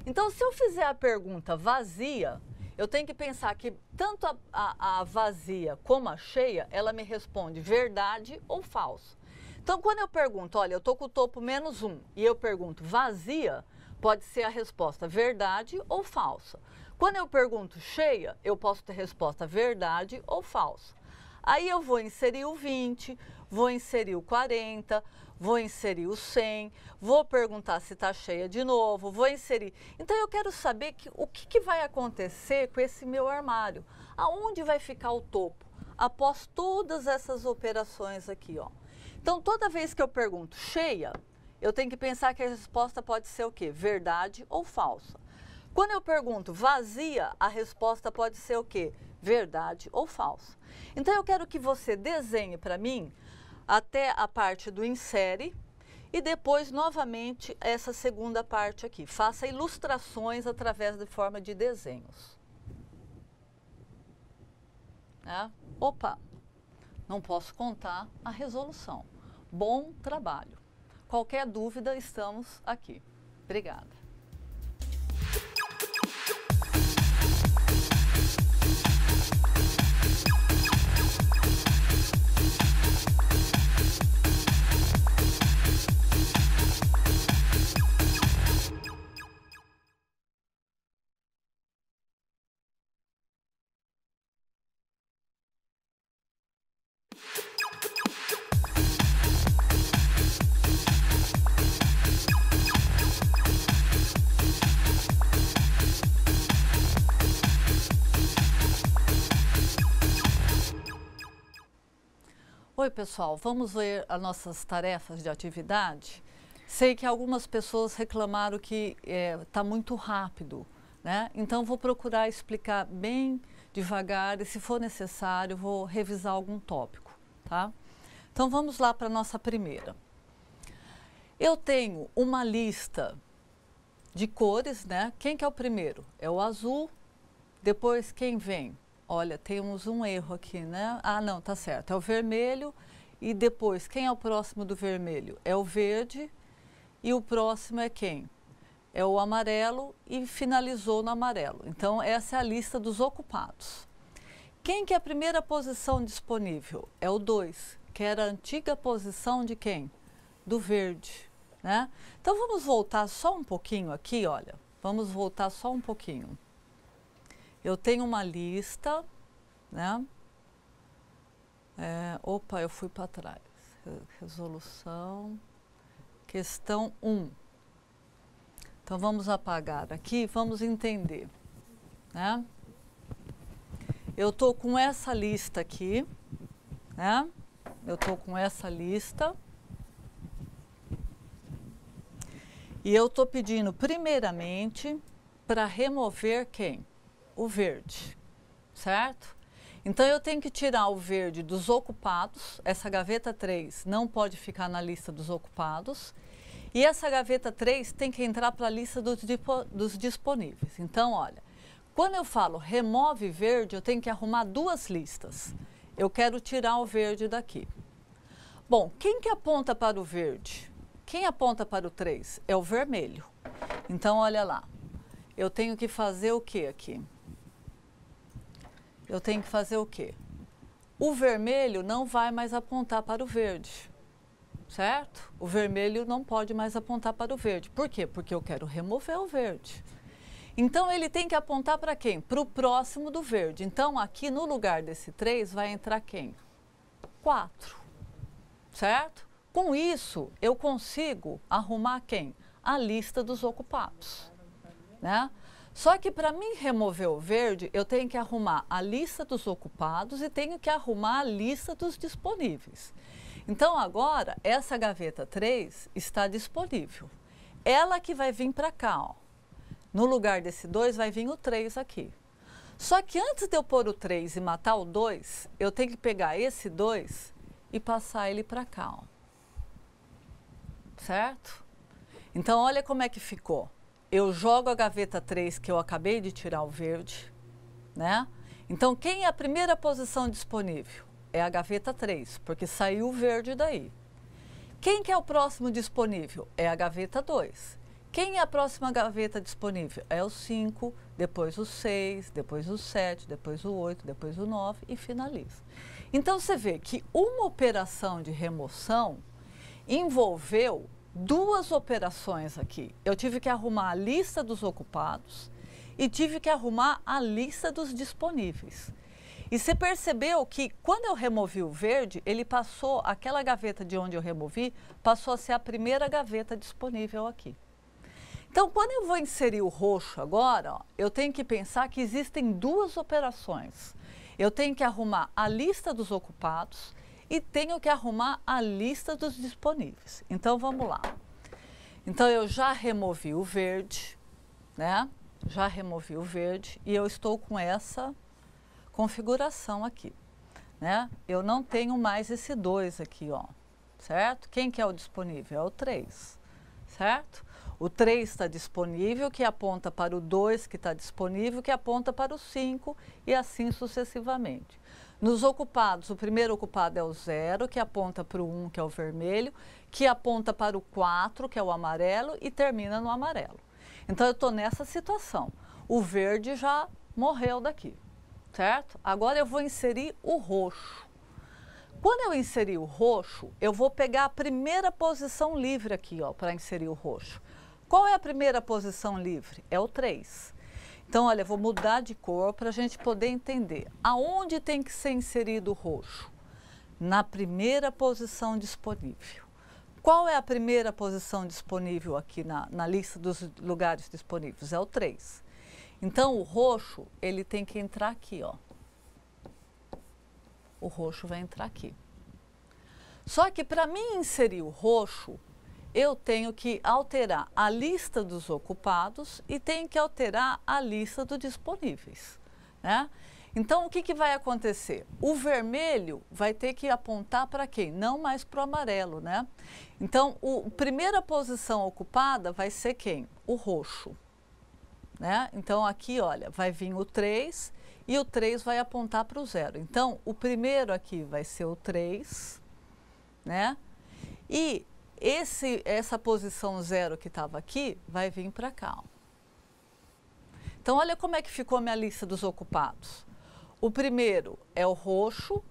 Então, se eu fizer a pergunta vazia, eu tenho que pensar que tanto a vazia como a cheia, ela me responde verdade ou falso. Então, quando eu pergunto, olha, eu estou com o topo menos 1, e eu pergunto vazia, pode ser a resposta verdade ou falsa. Quando eu pergunto cheia, eu posso ter resposta verdade ou falsa. Aí eu vou inserir o 20, vou inserir o 40, vou inserir o 100, vou perguntar se está cheia de novo, vou inserir. Então, eu quero saber o que vai acontecer com esse meu armário. Aonde vai ficar o topo? Após todas essas operações aqui, ó. Então, toda vez que eu pergunto cheia, eu tenho que pensar que a resposta pode ser o quê? Verdade ou falsa. Quando eu pergunto vazia, a resposta pode ser o quê? Verdade ou falsa. Então, eu quero que você desenhe para mim até a parte do insere e depois, novamente, essa segunda parte aqui. Faça ilustrações através de forma de desenhos. Opa, não posso contar a resolução. Bom trabalho. Qualquer dúvida, estamos aqui. Obrigada. Oi, pessoal, vamos ver as nossas tarefas de atividade. Sei que algumas pessoas reclamaram que está muito rápido, né? Então, vou procurar explicar bem devagar e, se for necessário, vou revisar algum tópico, tá? Então, vamos lá para a nossa primeira. Eu tenho uma lista de cores, né? Quem que é o primeiro? É o azul. Depois, quem vem? Olha, temos um erro aqui, né? Ah, não, tá certo. É o vermelho e depois, quem é o próximo do vermelho? É o verde e o próximo é quem? É o amarelo e finalizou no amarelo. Então, essa é a lista dos ocupados. Quem que é a primeira posição disponível? É o 2, que era a antiga posição de quem? Do verde, né? Então, vamos voltar só um pouquinho aqui, olha. Vamos voltar só um pouquinho. Eu tenho uma lista, né? Opa, eu fui para trás. Resolução, questão 1. Então, vamos apagar aqui, vamos entender, né? Eu estou com essa lista aqui, né? Eu estou com essa lista. E eu estou pedindo, primeiramente, para remover quem? O verde, certo? Então, eu tenho que tirar o verde dos ocupados. Essa gaveta 3 não pode ficar na lista dos ocupados. E essa gaveta 3 tem que entrar para a lista dos disponíveis. Então, olha, quando eu falo remove verde, eu tenho que arrumar duas listas. Eu quero tirar o verde daqui. Bom, quem que aponta para o verde? Quem aponta para o 3? É o vermelho. Então, olha lá. Eu tenho que fazer o que aqui? Eu tenho que fazer o quê? O vermelho não vai mais apontar para o verde. certo? O vermelho não pode mais apontar para o verde. Por quê? Porque eu quero remover o verde. Então, ele tem que apontar para quem? Para o próximo do verde. Então, aqui no lugar desse 3 vai entrar quem? 4, certo? Com isso, eu consigo arrumar quem? A lista dos ocupados, né? Só que para mim remover o verde, eu tenho que arrumar a lista dos ocupados e tenho que arrumar a lista dos disponíveis. Então, agora, essa gaveta 3 está disponível. Ela que vai vir para cá, ó. No lugar desse 2 vai vir o 3 aqui. Só que antes de eu pôr o 3 e matar o 2, eu tenho que pegar esse 2 e passar ele para cá, ó. Certo? Então, olha como é que ficou. Eu jogo a gaveta 3, que eu acabei de tirar o verde, né? Então, quem é a primeira posição disponível? É a gaveta 3, porque saiu o verde daí. Quem que é o próximo disponível? É a gaveta 2. Quem é a próxima gaveta disponível? É o 5, depois o 6, depois o 7, depois o 8, depois o 9 e finaliza. Então, você vê que uma operação de remoção envolveu duas operações aqui. Eu tive que arrumar a lista dos ocupados e tive que arrumar a lista dos disponíveis. E você percebeu que quando eu removi o verde, ele passou, aquela gaveta de onde eu removi, passou a ser a primeira gaveta disponível aqui. Então, quando eu vou inserir o roxo agora, ó, eu tenho que pensar que existem duas operações. Eu tenho que arrumar a lista dos ocupados e tenho que arrumar a lista dos disponíveis. Então, vamos lá. Então, eu já removi o verde, né? Já removi o verde e eu estou com essa configuração aqui, né? Eu não tenho mais esse 2 aqui, ó, certo? Quem que é o disponível? É o 3, certo? O 3 está disponível, que aponta para o 2, que está disponível, que aponta para o 5 e assim sucessivamente. Nos ocupados, o primeiro ocupado é o 0, que aponta para o 1, que é o vermelho, que aponta para o 4, que é o amarelo, e termina no amarelo. Então, eu estou nessa situação. O verde já morreu daqui, certo? Agora eu vou inserir o roxo. Quando eu inserir o roxo, eu vou pegar a primeira posição livre aqui, ó, para inserir o roxo. Qual é a primeira posição livre? É o 3. Então, olha, eu vou mudar de cor para a gente poder entender. Aonde tem que ser inserido o roxo? Na primeira posição disponível. Qual é a primeira posição disponível aqui na lista dos lugares disponíveis? É o 3. Então, o roxo, ele tem que entrar aqui, ó. O roxo vai entrar aqui. Só que para mim inserir o roxo, eu tenho que alterar a lista dos ocupados e tenho que alterar a lista dos disponíveis, né? Então, o que que vai acontecer? O vermelho vai ter que apontar para quem? Não mais para o amarelo, né? Então, a primeira posição ocupada vai ser quem? O roxo, né? Então, aqui, olha, vai vir o 3 e o 3 vai apontar para o 0. Então, o primeiro aqui vai ser o 3, né? E essa posição 0 que estava aqui vai vir para cá, ó. Então, olha como é que ficou a minha lista dos ocupados. O primeiro é o roxo,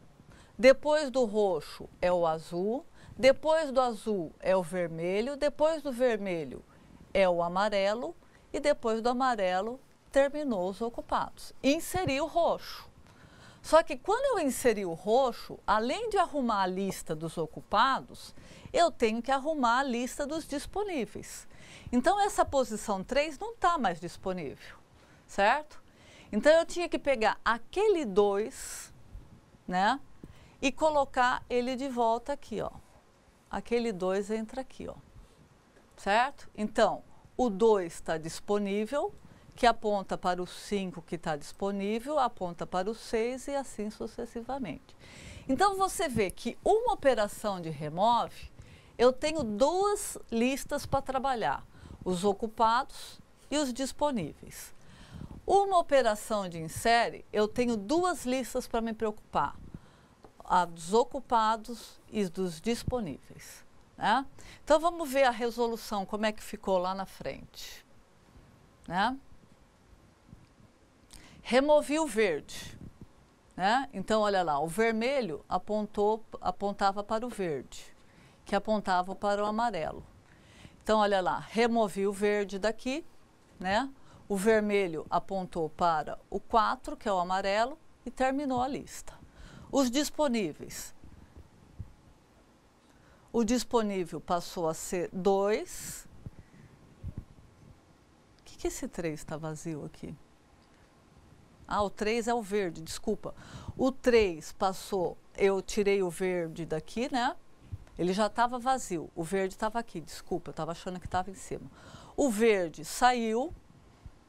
depois do roxo é o azul, depois do azul é o vermelho, depois do vermelho é o amarelo e depois do amarelo terminou os ocupados. Inseri o roxo. Só que quando eu inseri o roxo, além de arrumar a lista dos ocupados, eu tenho que arrumar a lista dos disponíveis. Então, essa posição 3 não está mais disponível, certo? Então, eu tinha que pegar aquele 2, né, e colocar ele de volta aqui, ó. Aquele 2 entra aqui, ó, certo? Então, o 2 está disponível, que aponta para o 5 que está disponível, aponta para o 6 e assim sucessivamente. Então, você vê que uma operação de remove, eu tenho duas listas para trabalhar, os ocupados e os disponíveis. Uma operação de insere, eu tenho duas listas para me preocupar, a dos ocupados e dos disponíveis, né? Então, vamos ver a resolução, como é que ficou lá na frente, né? Removi o verde, né? Então, olha lá, o vermelho apontava para o verde, que apontavam para o amarelo. Então, olha lá, removi o verde daqui, né? O vermelho apontou para o 4, que é o amarelo, e terminou a lista. Os disponíveis. O disponível passou a ser 2. O que esse 3 está vazio aqui? Ah, o 3 é o verde, desculpa. O 3 passou, eu tirei o verde daqui, né? Ele já estava vazio. O verde estava aqui, desculpa, eu estava achando que estava em cima. O verde saiu,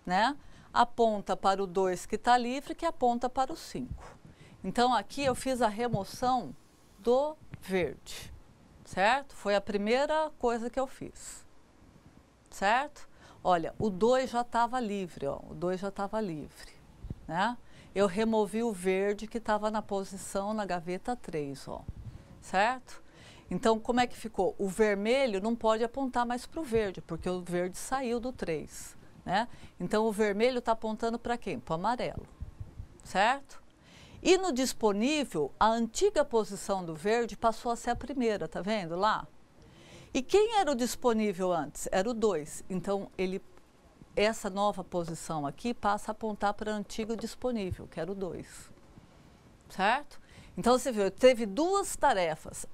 né? Aponta para o 2 que está livre, que aponta para o 5. Então, aqui eu fiz a remoção do verde, certo? Foi a primeira coisa que eu fiz, certo? Olha, o 2 já estava livre, ó. O 2 já estava livre, né? Eu removi o verde que estava na posição na gaveta 3, ó, certo? Então, como é que ficou? O vermelho não pode apontar mais para o verde, porque o verde saiu do 3, né? Então, o vermelho está apontando para quem? Para o amarelo, certo? E no disponível, a antiga posição do verde passou a ser a primeira, tá vendo lá? E quem era o disponível antes? Era o 2. Então, essa nova posição aqui passa a apontar para o antigo disponível, que era o 2, certo? Então, você viu, teve duas tarefas.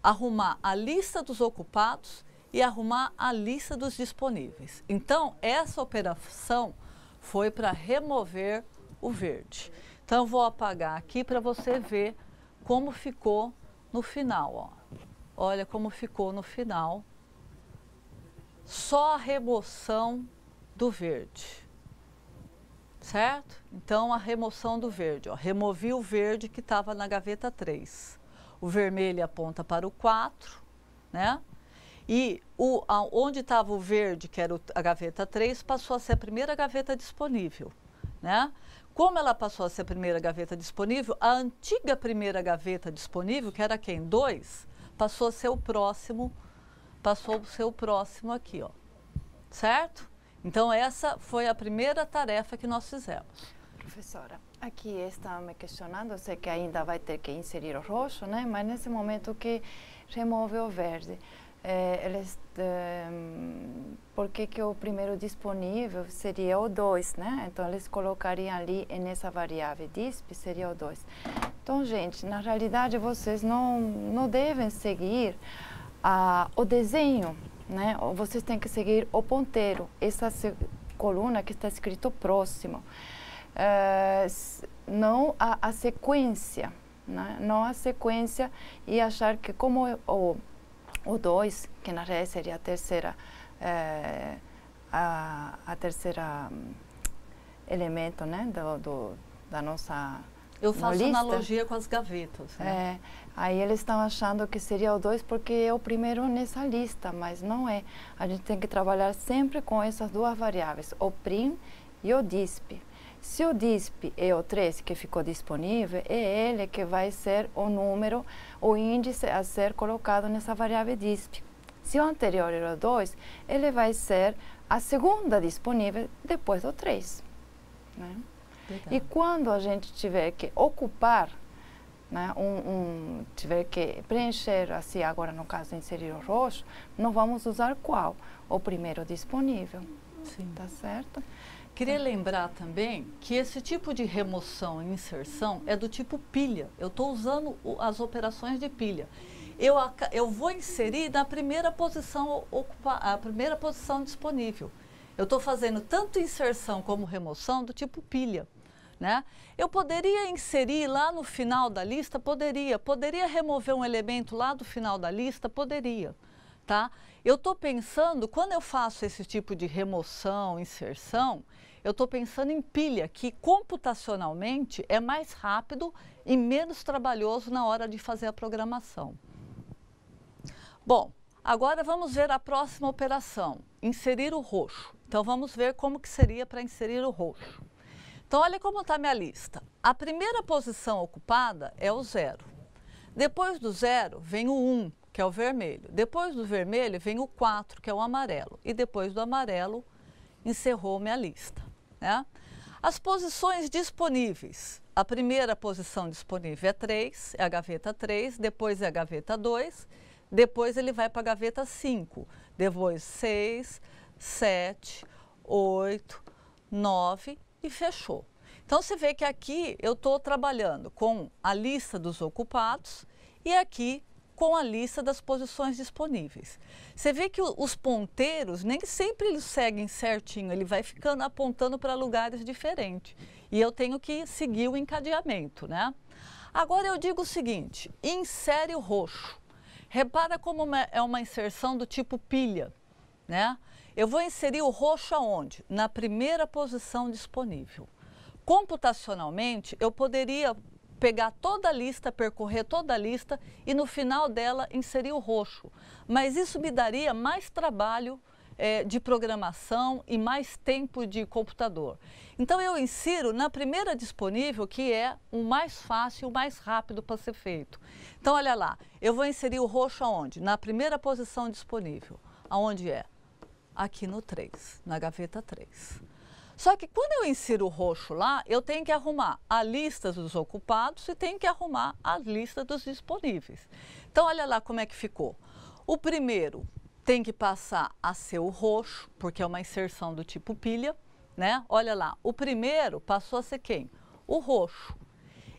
Arrumar a lista dos ocupados e arrumar a lista dos disponíveis. Então, essa operação foi para remover o verde. Então, eu vou apagar aqui para você ver como ficou no final, ó. Olha como ficou no final. Só a remoção do verde, certo? Então, a remoção do verde, ó. Removi o verde que estava na gaveta 3. O vermelho aponta para o 4, né? E onde estava o verde, que era a gaveta 3, passou a ser a primeira gaveta disponível, né? Como ela passou a ser a primeira gaveta disponível, a antiga primeira gaveta disponível, que era quem? 2, passou a ser o próximo, aqui, ó, certo? Então, essa foi a primeira tarefa que nós fizemos. Professora, aqui estão me questionando, sei que ainda vai ter que inserir o roxo, né? Mas nesse momento que remove o verde, por que o primeiro disponível seria o 2, né? Então, eles colocariam ali nessa variável DISP, seria o 2. Então, gente, na realidade, vocês não devem seguir o desenho, né? Vocês têm que seguir o ponteiro, essa coluna que está escrito próximo. Não a sequência, né? Não a sequência e achar que como o 2, que na realidade seria a terceira, a terceira elemento, né? Da nossa Eu faço lista. analogia com as gavetas, né? Aí eles estão achando que seria o 2 porque é o primeiro nessa lista, mas não é. A gente tem que trabalhar sempre com essas duas variáveis, o prim e o disp. Se o DISP é o 3 que ficou disponível, é ele que vai ser o número, o índice a ser colocado nessa variável DISP. Se o anterior era o 2, ele vai ser a segunda disponível depois do 3. Né? E quando a gente tiver que ocupar, né, tiver que preencher, assim, agora no caso inserir o roxo, não vamos usar qual? O primeiro disponível. Sim. Tá certo? Queria lembrar também que esse tipo de remoção e inserção é do tipo pilha. Eu estou usando as operações de pilha. Eu vou inserir na primeira posição, a primeira posição disponível. Eu estou fazendo tanto inserção como remoção do tipo pilha, né? Eu poderia inserir lá no final da lista? Poderia remover um elemento lá do final da lista? Poderia, tá? Eu estou pensando, quando eu faço esse tipo de remoção, inserção, eu estou pensando em pilha, que computacionalmente é mais rápido e menos trabalhoso na hora de fazer a programação. Bom, agora vamos ver a próxima operação, inserir o roxo. Então, vamos ver como que seria para inserir o roxo. Então, olha como está a minha lista. A primeira posição ocupada é o 0. Depois do 0 vem o 1, que é o vermelho. Depois do vermelho vem o 4, que é o amarelo. E depois do amarelo, encerrou minha lista, né? As posições disponíveis. A primeira posição disponível é 3, é a gaveta 3, depois é a gaveta 2, depois ele vai para a gaveta 5, depois 6, 7, 8, 9 e fechou. Então, você vê que aqui eu estou trabalhando com a lista dos ocupados e aqui com a lista das posições disponíveis. Você vê que os ponteiros nem sempre eles seguem certinho, ele vai ficando apontando para lugares diferentes. E eu tenho que seguir o encadeamento, né? Agora eu digo o seguinte, insere o roxo. Repara como é uma inserção do tipo pilha, né? Eu vou inserir o roxo aonde? Na primeira posição disponível. Computacionalmente, eu poderia pegar toda a lista, percorrer toda a lista e no final dela inserir o roxo. Mas isso me daria mais trabalho de programação e mais tempo de computador. Então eu insiro na primeira disponível, que é o mais fácil, o mais rápido para ser feito. Então olha lá, eu vou inserir o roxo aonde? Na primeira posição disponível. Aonde é? Aqui no 3, na gaveta 3. Só que quando eu insiro o roxo lá, eu tenho que arrumar a lista dos ocupados e tenho que arrumar a lista dos disponíveis. Então, olha lá como é que ficou. O primeiro tem que passar a ser o roxo, porque é uma inserção do tipo pilha, né? Olha lá, o primeiro passou a ser quem? O roxo.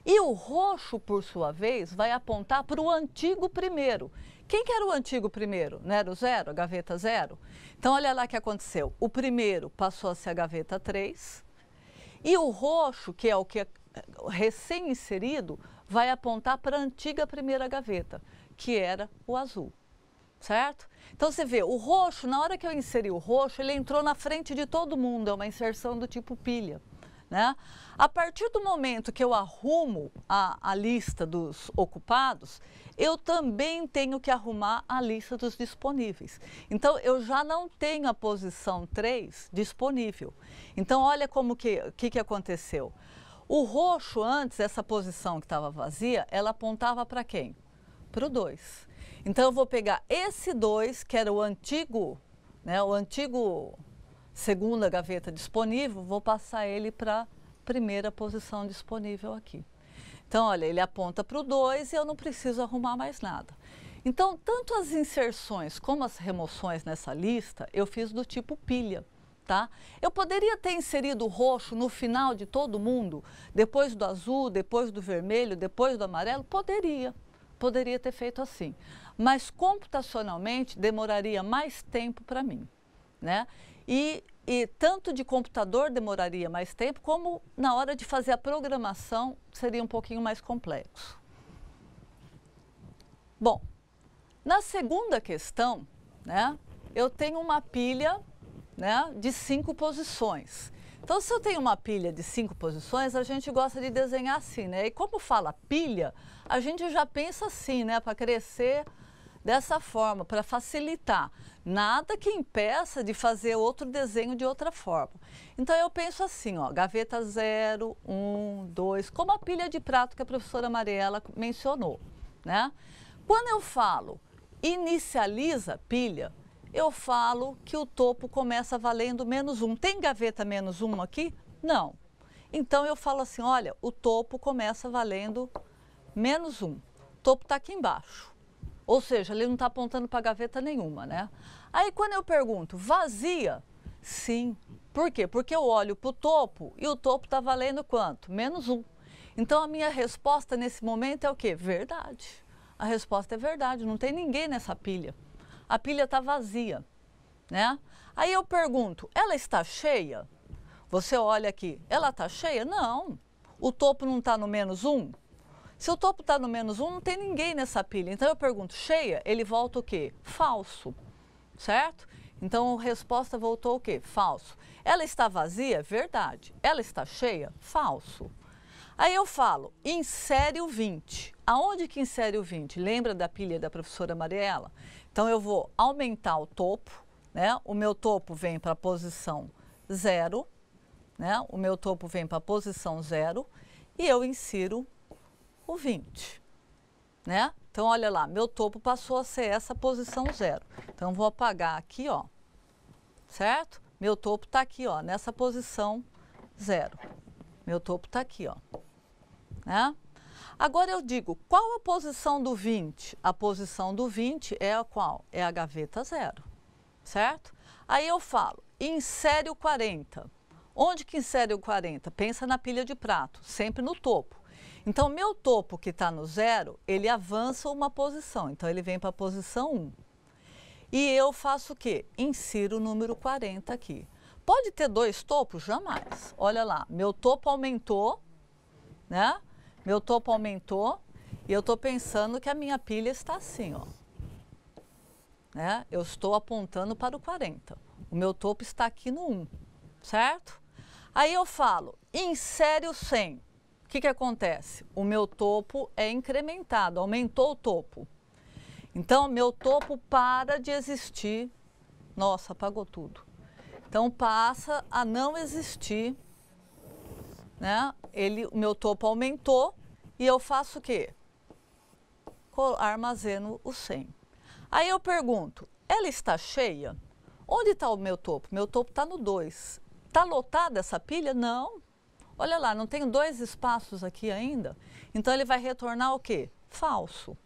E o roxo, por sua vez, vai apontar para o antigo primeiro. Quem que era o antigo primeiro? Não era o 0, a gaveta 0? Então, olha lá o que aconteceu. O primeiro passou a ser a gaveta 3 e o roxo, que é o que é recém-inserido, vai apontar para a antiga primeira gaveta, que era o azul, certo? Então, você vê, o roxo, na hora que eu inseri o roxo, ele entrou na frente de todo mundo, é uma inserção do tipo pilha. Né? A partir do momento que eu arrumo a lista dos ocupados, eu também tenho que arrumar a lista dos disponíveis. Então, eu já não tenho a posição 3 disponível. Então, olha como que aconteceu. O roxo antes, essa posição que estava vazia, ela apontava para quem? Para o 2. Então, eu vou pegar esse 2, que era o antigo, né, o antigo segunda gaveta disponível, vou passar ele para a primeira posição disponível aqui. Então, olha, ele aponta para o 2 e eu não preciso arrumar mais nada. Então, tanto as inserções como as remoções nessa lista, eu fiz do tipo pilha, tá? Eu poderia ter inserido o roxo no final de todo mundo, depois do azul, depois do vermelho, depois do amarelo? Poderia ter feito assim. Mas, computacionalmente, demoraria mais tempo para mim, né? E tanto de computador demoraria mais tempo, como na hora de fazer a programação seria um pouquinho mais complexo. Bom, na segunda questão, né, eu tenho uma pilha, né, de 5 posições. Então, se eu tenho uma pilha de 5 posições, a gente gosta de desenhar assim, né? E como fala pilha, a gente já pensa assim, né, para crescer dessa forma, para facilitar. Nada que impeça de fazer outro desenho de outra forma. Então, eu penso assim, ó, gaveta 0, 1, 2, como a pilha de prato que a professora Mariela mencionou, né? Quando eu falo inicializa pilha, eu falo que o topo começa valendo -1. Tem gaveta -1 aqui? Não. Então, eu falo assim, olha, o topo começa valendo -1. O topo está aqui embaixo. Ou seja, ele não está apontando para gaveta nenhuma, né? Aí, quando eu pergunto, vazia? Sim. Por quê? Porque eu olho para o topo e o topo está valendo quanto? -1. Então, a minha resposta nesse momento é o quê? Verdade. A resposta é verdade, não tem ninguém nessa pilha. A pilha está vazia, né? Aí eu pergunto, ela está cheia? Você olha aqui, ela está cheia? Não. O topo não está no -1? Se o topo está no -1, não tem ninguém nessa pilha. Então, eu pergunto, cheia? Ele volta o quê? Falso, certo? Então, a resposta voltou o quê? Falso. Ela está vazia? Verdade. Ela está cheia? Falso. Aí eu falo, insere o 20. Aonde que insere o 20? Lembra da pilha da professora Mariela? Então, eu vou aumentar o topo, né? O meu topo vem para a posição 0, né? O meu topo vem para a posição 0 e eu insiro o 20, né? Então, olha lá, meu topo passou a ser essa posição 0. Então, vou apagar aqui, ó, certo? Meu topo está aqui, ó, nessa posição 0. Meu topo está aqui, ó, né? Agora eu digo, qual a posição do 20? A posição do 20 é a qual? É a gaveta 0, certo? Aí eu falo, insere o 40. Onde que insere o 40? Pensa na pilha de prato, sempre no topo. Então, meu topo que está no 0, ele avança uma posição. Então, ele vem para a posição 1. E eu faço o quê? Insiro o número 40 aqui. Pode ter 2 topos? Jamais. Olha lá, meu topo aumentou, né? Meu topo aumentou e eu estou pensando que a minha pilha está assim, ó. Né? Eu estou apontando para o 40. O meu topo está aqui no 1, certo? Aí eu falo, insere o 100. O que acontece? O meu topo é incrementado, aumentou o topo. Então, meu topo para de existir. Nossa, apagou tudo. Então, passa a não existir, né? O meu topo aumentou e eu faço o quê? Armazeno o 100. Aí eu pergunto, ela está cheia? Onde está o meu topo? Meu topo está no 2. Está lotada essa pilha? Não. Olha lá, não tenho 2 espaços aqui ainda? Então, ele vai retornar o quê? Falso,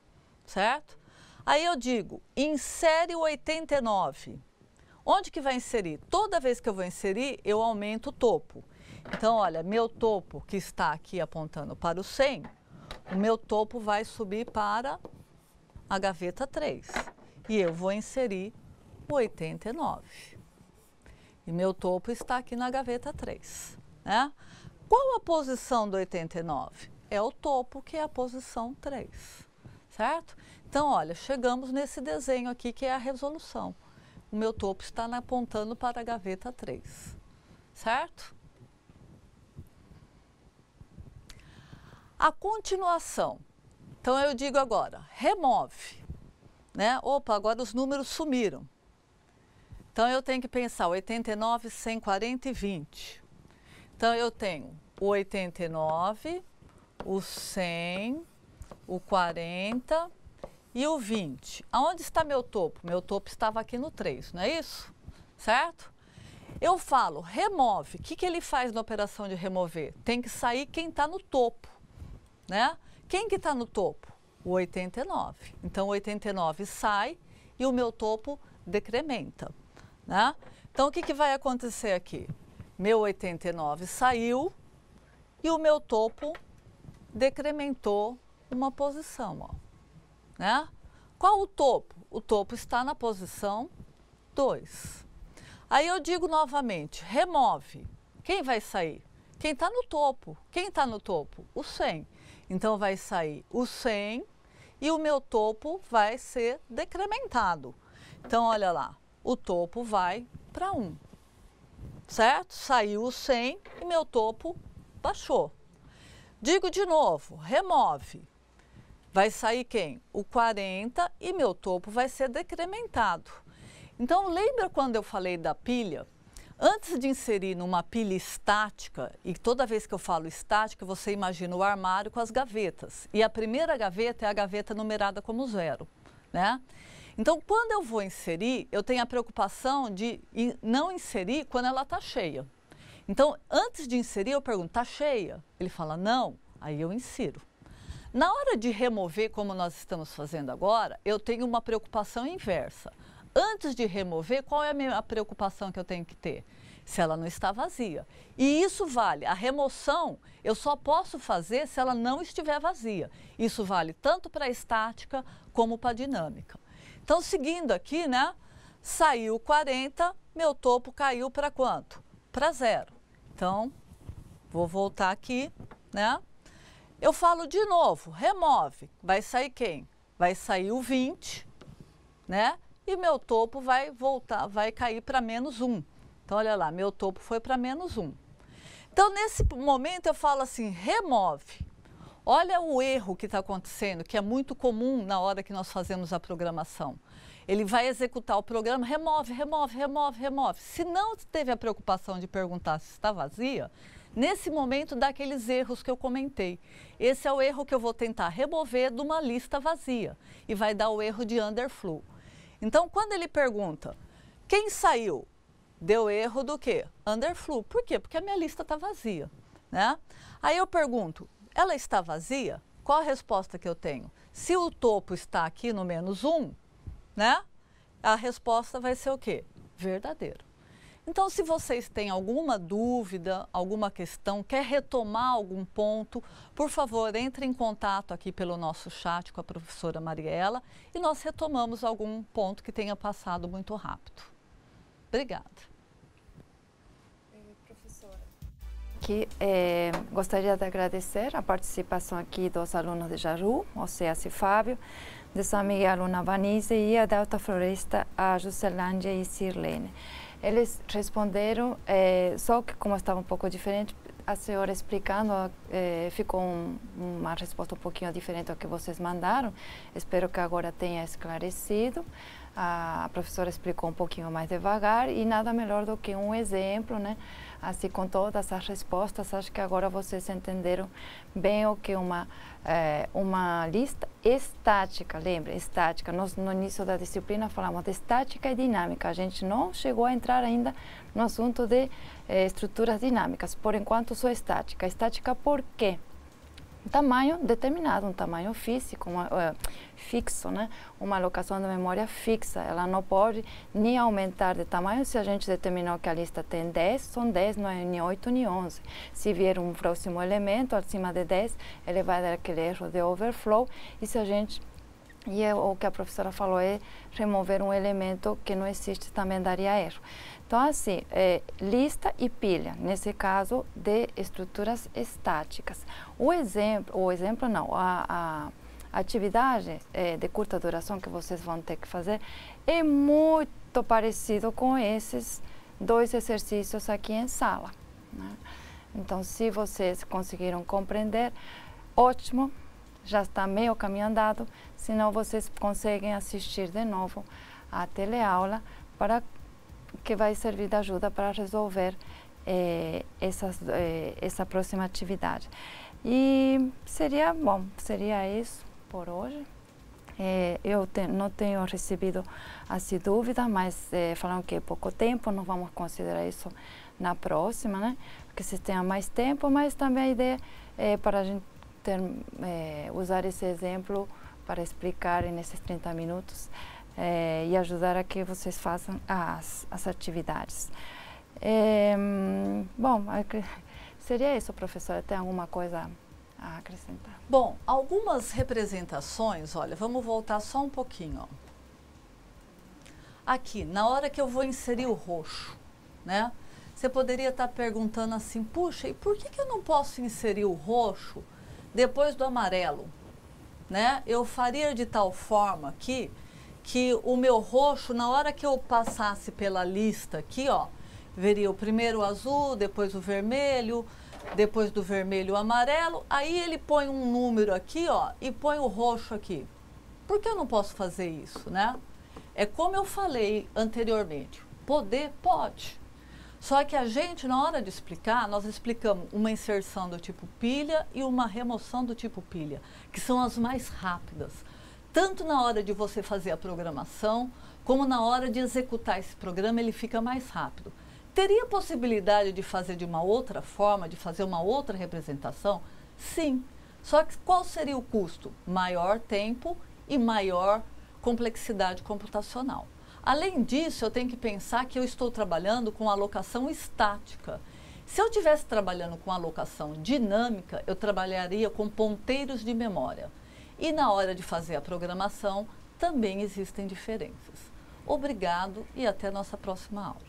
certo? Aí eu digo, insere o 89. Onde que vai inserir? Toda vez que eu vou inserir, eu aumento o topo. Então, olha, meu topo que está aqui apontando para o 100, o meu topo vai subir para a gaveta 3. E eu vou inserir o 89. E meu topo está aqui na gaveta 3, né? Qual a posição do 89? É o topo, que é a posição 3, certo? Então, olha, chegamos nesse desenho aqui, que é a resolução. O meu topo está apontando para a gaveta 3, certo? A continuação. Então, eu digo agora, remove, né? Opa, agora os números sumiram. Então, eu tenho que pensar 89, 100, 40 e 20. Então, eu tenho o 89, o 100, o 40 e o 20. Aonde está meu topo? Meu topo estava aqui no 3, não é isso? Certo? Eu falo, remove. O que ele faz na operação de remover? Tem que sair quem está no topo, né? Quem que está no topo? O 89. Então, o 89 sai e o meu topo decrementa, né? Então, o que vai acontecer aqui? Meu 89 saiu e o meu topo decrementou uma posição, ó, né? Qual o topo? O topo está na posição 2. Aí eu digo novamente, remove. Quem vai sair? Quem está no topo. Quem está no topo? O 100. Então, vai sair o 100 e o meu topo vai ser decrementado. Então, olha lá, o topo vai para 1. Certo? Saiu o 100 e meu topo baixou. Digo de novo, remove. Vai sair quem? O 40 e meu topo vai ser decrementado. Então, lembra quando eu falei da pilha? Antes de inserir numa pilha estática, e toda vez que eu falo estática, você imagina o armário com as gavetas. E a primeira gaveta é a gaveta numerada como 0, né? Então, quando eu vou inserir, eu tenho a preocupação de não inserir quando ela está cheia. Então, antes de inserir, eu pergunto, está cheia? Ele fala, não. Aí eu insiro. Na hora de remover, como nós estamos fazendo agora, eu tenho uma preocupação inversa. Antes de remover, qual é a minha preocupação que eu tenho que ter? Se ela não está vazia. E isso vale, a remoção eu só posso fazer se ela não estiver vazia. Isso vale tanto para a estática como para a dinâmica. Então, seguindo aqui, né? Saiu 40, meu topo caiu para quanto? Para 0. Então, vou voltar aqui, né? Eu falo de novo, remove. Vai sair quem? Vai sair o 20, né? E meu topo vai voltar, vai cair para menos 1. Então, olha lá, meu topo foi para menos 1. Então, nesse momento, eu falo assim, remove. Olha o erro que está acontecendo, que é muito comum na hora que nós fazemos a programação. Ele vai executar o programa, remove, remove, remove, remove. Se não teve a preocupação de perguntar se está vazia, nesse momento dá aqueles erros que eu comentei. Esse é o erro que eu vou tentar remover de uma lista vazia. E vai dar o erro de underflow. Então, quando ele pergunta, quem saiu? Deu erro do quê? Underflow. Por quê? Porque a minha lista está vazia, né? Aí eu pergunto, ela está vazia? qual a resposta que eu tenho? Se o topo está aqui no -1, né? A resposta vai ser o quê? Verdadeiro. Então, se vocês têm alguma dúvida, alguma questão, quer retomar algum ponto, por favor, entre em contato aqui pelo nosso chat com a professora Mariela e nós retomamos algum ponto que tenha passado muito rápido. Obrigada. Professora. Gostaria de agradecer a participação aqui dos alunos de Jaru, o Ceas e Fábio, de São Miguel, a aluna Vanise, e a da Alta Floresta, a Juscelândia e Sirlene. Eles responderam, só que como estava um pouco diferente, a senhora explicando, ficou uma resposta um pouquinho diferente do que vocês mandaram. Espero que agora tenha esclarecido. A professora explicou um pouquinho mais devagar e nada melhor do que um exemplo, né? Assim, com todas as respostas, acho que agora vocês entenderam bem o que uma lista estática, lembra? Estática. Nós, no início da disciplina, falamos de estática e dinâmica. A gente não chegou a entrar ainda no assunto de estruturas dinâmicas. Por enquanto, só estática. Estática por quê? Um tamanho determinado, um tamanho físico, fixo, né? Uma alocação de memória fixa. Ela não pode nem aumentar de tamanho. Se a gente determinou que a lista tem 10, são 10, não é nem 8 nem 11. Se vier um próximo elemento acima de 10, ele vai dar aquele erro de overflow. E se a gente... o que a professora falou é remover um elemento que não existe, também daria erro. Então, assim, lista e pilha, nesse caso, de estruturas estáticas. A atividade de curta duração que vocês vão ter que fazer é muito parecido com esses dois exercícios aqui em sala, né? Então, se vocês conseguiram compreender, ótimo, já está meio caminho andado, senão vocês conseguem assistir de novo a teleaula que vai servir de ajuda para resolver essa próxima atividade. E seria isso por hoje. Eu não tenho recebido assim dúvida, mas falaram que é pouco tempo, não vamos considerar isso na próxima, né? Porque vocês tenham mais tempo, mas também a ideia é para a gente usar esse exemplo para explicar nesses 30 minutos e ajudar a que vocês façam as atividades. Seria isso, professora. Tem alguma coisa a acrescentar? Bom, algumas representações, olha, vamos voltar só um pouquinho. Ó. Aqui, na hora que eu vou inserir o roxo, né? Você poderia estar perguntando assim, puxa, e por que eu não posso inserir o roxo depois do amarelo? Né? Eu faria de tal forma aqui que o meu roxo, na hora que eu passasse pela lista aqui, ó, veria o primeiro o azul, depois o vermelho, depois do vermelho o amarelo, aí ele põe um número aqui, ó, e põe o roxo aqui. Por que eu não posso fazer isso, né? É como eu falei anteriormente, poder pode. Só que a gente, na hora de explicar, nós explicamos uma inserção do tipo pilha e uma remoção do tipo pilha, que são as mais rápidas. Tanto na hora de você fazer a programação, como na hora de executar esse programa, ele fica mais rápido. Teria possibilidade de fazer de uma outra forma, de fazer uma outra representação? Sim. Só que qual seria o custo? Maior tempo e maior complexidade computacional. Além disso, eu tenho que pensar que eu estou trabalhando com alocação estática. Se eu estivesse trabalhando com alocação dinâmica, eu trabalharia com ponteiros de memória. E na hora de fazer a programação, também existem diferenças. Obrigado e até nossa próxima aula.